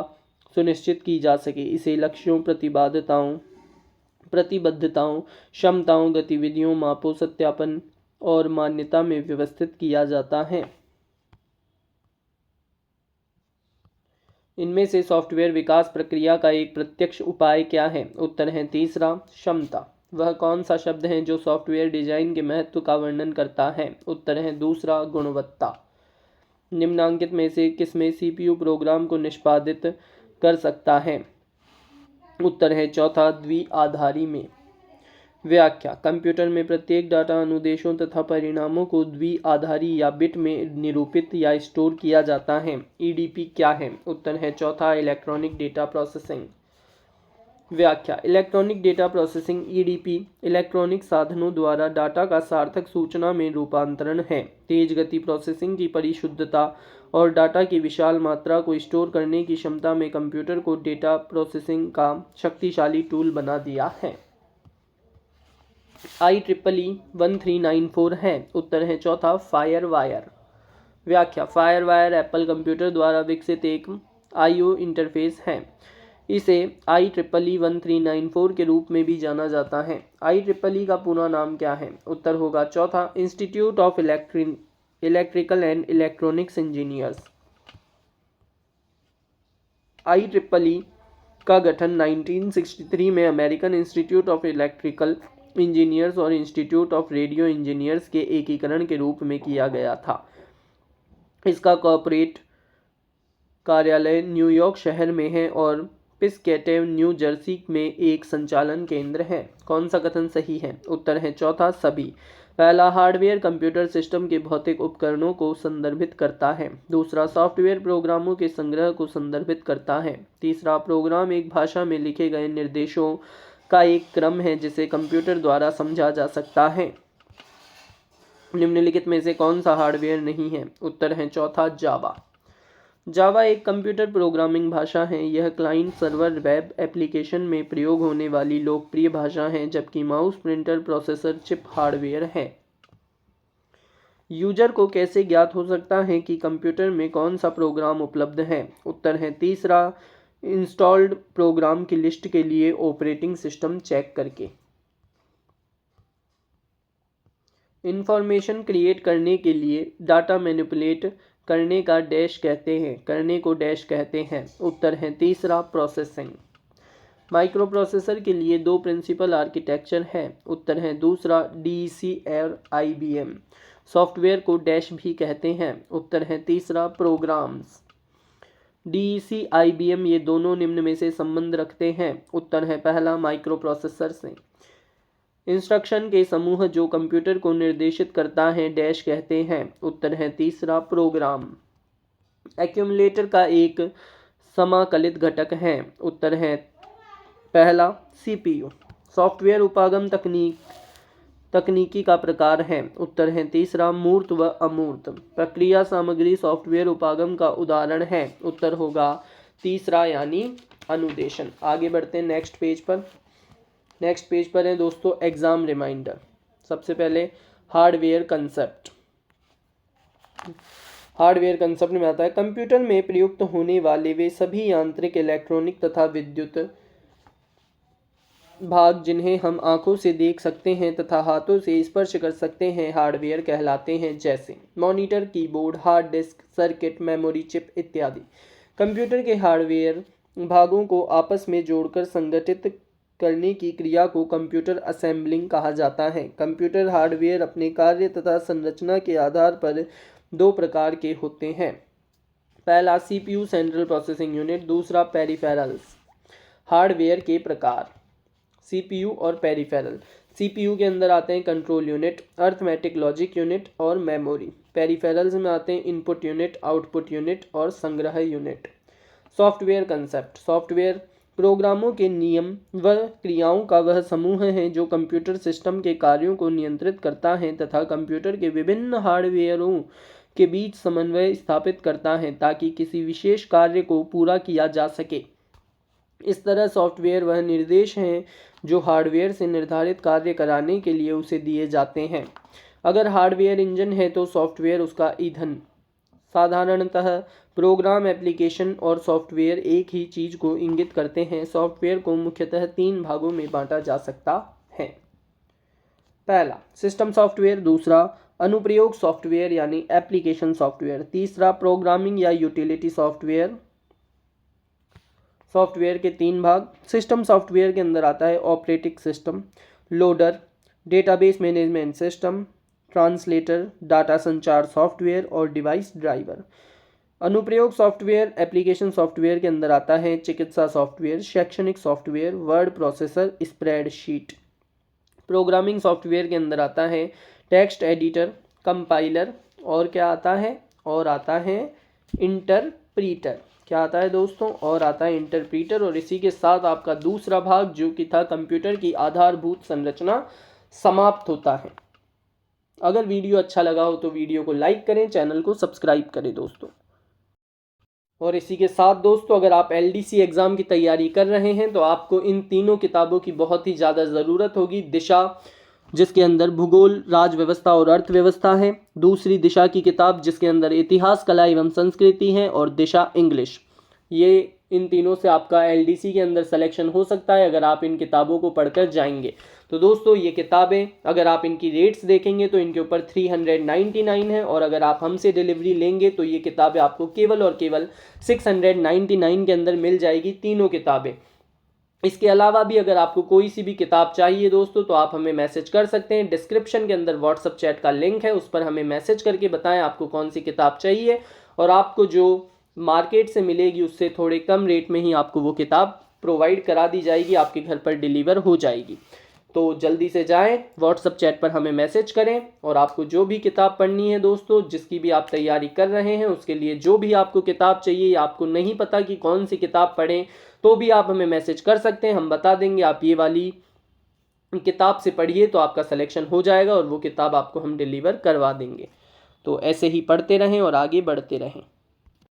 सुनिश्चित की जा सके। इसे लक्ष्यों, प्रतिबद्धताओं, क्षमताओं, गतिविधियों, मापों, सत्यापन और मान्यता में व्यवस्थित किया जाता है। इनमें से सॉफ्टवेयर विकास प्रक्रिया का एक प्रत्यक्ष उपाय क्या है? उत्तर है तीसरा क्षमता। वह कौन सा शब्द है जो सॉफ्टवेयर डिजाइन के महत्व का वर्णन करता है? उत्तर है दूसरा गुणवत्ता। निम्नांकित में से किसमें CPU प्रोग्राम को निष्पादित कर सकता है? उत्तर है चौथा द्विआधारी में। व्याख्या। कंप्यूटर में प्रत्येक डाटा अनुदेशों तथा परिणामों को द्विआधारी या बिट में निरूपित या स्टोर किया जाता है। EDP क्या है? उत्तर है चौथा इलेक्ट्रॉनिक डेटा प्रोसेसिंग। व्याख्या। Electronic data processing EDP electronic साधनों द्वारा डाटा का सार्थक सूचना में रूपांतरण है। तेज गति प्रोसेसिंग की परिशुद्धता और डाटा की विशाल मात्रा को स्टोर करने की क्षमता में कंप्यूटर को डेटा प्रोसेसिंग का शक्तिशाली टूल बना दिया है। IEEE 1394 है। उत्तर है चौथा फायरवायर। व्याख्या। फायरवायर एप्पल कंप्यूटर द्वारा विकसित एक IO इंटरफेस है। इसे IEEE 1394 के रूप में भी जाना जाता है। IEEE का पूरा नाम क्या है? उत्तर होगा चौथा institute of electrical and electronics engineers. IEEE का गठन 1963 में American institute of electrical engineers और इंस्टीट्यूट ऑफ रेडियो इंजीनियर्स के एकीकरण के रूप में किया गया था। इसका कॉर्पोरेट कार्यालय न्यूयॉर्क शहर में है और पिस्केटिव न्यू जर्सी में एक संचालन केंद्र है। कौन सा कथन सही है? उत्तर है चौथा सभी। पहला, हार्डवेयर कंप्यूटर सिस्टम के भौतिक उपकरणों को संदर्भित करता है। दूसरा, सॉफ्टवेयर प्रोग्रामों के संग्रह को संदर्भित करता है। तीसरा, प्रोग्राम एक भाषा में लिखे गए निर्देशों का एक क्रम है जिसे कंप्यूटर द्वारा समझा जा सकता है। निम्नलिखित में से कौन सा हार्डवेयर नहीं है? उत्तर है चौथा जावा। जावा एक कंप्यूटर प्रोग्रामिंग भाषा है। यह क्लाइंट सर्वर वेब एप्लीकेशन में प्रयोग होने वाली लोकप्रिय भाषा है जबकि mouse, printer, processor chip hardware है। यूजर को कैसे ज्ञात हो सकता है कि कंप्यूटर में कौन सा प्रोग्राम उपलब्ध है? उत्तर है तीसरा इंस्टॉल्ड प्रोग्राम की लिस्ट के लिए ऑपरेटिंग सिस्टम चेक करके। इंफॉर्मेशन क्रिएट करने के लिए डाटा मैनिपुलेट करने का डैश कहते हैं, करने को डैश कहते हैं। उत्तर है तीसरा प्रोसेसिंग। माइक्रो प्रोसेसर के लिए दो प्रिंसिपल आर्किटेक्चर हैं। उत्तर है दूसरा DEC और IBM। सॉफ्टवेयर को डैश भी कहते हैं। उत्तर है तीसरा प्रोग्राम्स। DEC IBM ये दोनों निम्न में से संबंध रखते हैं। उत्तर है पहला माइक्रो प्रोसेसर से। इंस्ट्रक्शन के समूह जो कंप्यूटर को निर्देशित करता है डैश कहते हैं। उत्तर है तीसरा प्रोग्राम। एक्यूमुलेटर का एक समाकलित घटक है। उत्तर है पहला CPU। सॉफ्टवेयर उपागम तकनीकी का प्रकार है। उत्तर है तीसरा मूर्त व अमूर्त। प्रक्रिया सामग्री सॉफ्टवेयर उपागम का उदाहरण है। उत्तर होगा तीसरा यानी अनुदेशन। आगे बढ़ते हैं नेक्स्ट पेज पर है दोस्तों एग्जाम रिमाइंडर। सबसे पहले हार्डवेयर कंसेप्ट में आता है कंप्यूटर में प्रयुक्त होने वाले वे सभी यांत्रिक, इलेक्ट्रॉनिक तथा विद्युत भाग जिन्हें हम आंखों से देख सकते हैं तथा हाथों से स्पर्श कर सकते हैं हार्डवेयर कहलाते हैं, जैसे monitor, keyboard, hard disk, circuit, memory chip इत्यादि। कंप्यूटर के हार्डवेयर भागों को आपस में जोड़कर संगठित करने की क्रिया को कंप्यूटर असेंबलिंग कहा जाता है। कंप्यूटर हार्डवेयर अपने कार्य तथा संरचना के आधार पर दो प्रकार के होते हैं। पहला CPU सेंट्रल प्रोसेसिंग यूनिट, दूसरा पेरिफेरल्स। हार्डवेयर के प्रकार CPU और पेरिफेरल। CPU के अंदर आते हैं control unit, arithmetic logic unit और मेमोरी। पेरिफेरल्स में आते हैं इनपुट यूनिट, आउटपुट यूनिट और संग्रह यूनिट। Software concept. सॉफ्टवेयर प्रोग्रामों के नियम व क्रियाओं का वह समूह है जो कंप्यूटर सिस्टम के कार्यों को नियंत्रित करता है तथा कंप्यूटर के विभिन्न हार्डवेयरों के बीच समन्वय स्थापित करता है ताकि किसी विशेष कार्य को पूरा किया जा सके। इस तरह सॉफ्टवेयर वह निर्देश हैं जो हार्डवेयर से निर्धारित कार्य कराने के लिए उसे दिए जाते हैं। अगर हार्डवेयर इंजन है तो सॉफ्टवेयर उसका ईंधन। साधारणतः प्रोग्राम, एप्लीकेशन और सॉफ्टवेयर एक ही चीज को इंगित करते हैं। सॉफ्टवेयर को मुख्यतः 3 भागों में बांटा जा सकता है। पहला सिस्टम सॉफ्टवेयर, दूसरा अनुप्रयोग सॉफ्टवेयर यानी एप्लीकेशन सॉफ्टवेयर, तीसरा प्रोग्रामिंग या यूटिलिटी सॉफ्टवेयर। सॉफ्टवेयर के 3 भाग। सिस्टम सॉफ्टवेयर के अंदर आता है operating system, loader, database management system, translator, data संचार सॉफ्टवेयर और डिवाइस ड्राइवर। अनुप्रयोग सॉफ्टवेयर एप्लीकेशन सॉफ्टवेयर के अंदर आता है चिकित्सा सॉफ्टवेयर, शैक्षणिक software, word processor, spreadsheet. Programming software के अंदर आता है टेक्स्ट एडिटर, कंपाइलर और क्या आता है, और आता है इंटरप्रीटर। क्या आता है दोस्तों, और आता है इंटरप्रीटर। और इसी के साथ आपका दूसरा भाग जो कि था कंप्यूटर की आधारभूत संरचना समाप्त होता है। अगर वीडियो अच्छा लगा हो तो वीडियो को लाइक करें, चैनल को सब्सक्राइब करें दोस्तों। और इसी के साथ दोस्तों अगर आप LDC एग्ज़ाम की तैयारी कर रहे हैं तो आपको इन तीनों किताबों की बहुत ही ज़्यादा ज़रूरत होगी। दिशा, जिसके अंदर भूगोल, राज व्यवस्था और अर्थव्यवस्था है। दूसरी दिशा की किताब जिसके अंदर इतिहास, कला एवं संस्कृति है। और दिशा इंग्लिश। ये इन तीनों से आपका LDC के अंदर सिलेक्शन हो सकता है अगर आप इन किताबों को पढ़कर जाएंगे। तो दोस्तों ये किताबें अगर आप इनकी रेट्स देखेंगे तो इनके ऊपर 399 है, और अगर आप हमसे डिलीवरी लेंगे तो ये किताबें आपको केवल और केवल 699 के अंदर मिल जाएगी, तीनों किताबें। इसके अलावा भी अगर आपको कोई सी भी किताब चाहिए दोस्तों तो आप हमें मैसेज कर सकते हैं। डिस्क्रिप्शन के अंदर व्हाट्सअप चैट का लिंक है, उस पर हमें मैसेज करके बताएं आपको कौन सी किताब चाहिए, और आपको जो मार्केट से मिलेगी उससे थोड़े कम रेट में ही आपको वो किताब प्रोवाइड करा दी जाएगी, आपके घर पर डिलीवर हो जाएगी। तो जल्दी से जाएं, व्हाट्सअप चैट पर हमें मैसेज करें, और आपको जो भी किताब पढ़नी है दोस्तों, जिसकी भी आप तैयारी कर रहे हैं, उसके लिए जो भी आपको किताब चाहिए या आपको नहीं पता कि कौन सी किताब पढ़ें तो भी आप हमें मैसेज कर सकते हैं, हम बता देंगे। आप ये वाली किताब से पढ़िए तो आपका सिलेक्शन हो जाएगा और वो किताब आपको हम डिलीवर करवा देंगे। तो ऐसे ही पढ़ते रहें और आगे बढ़ते रहें।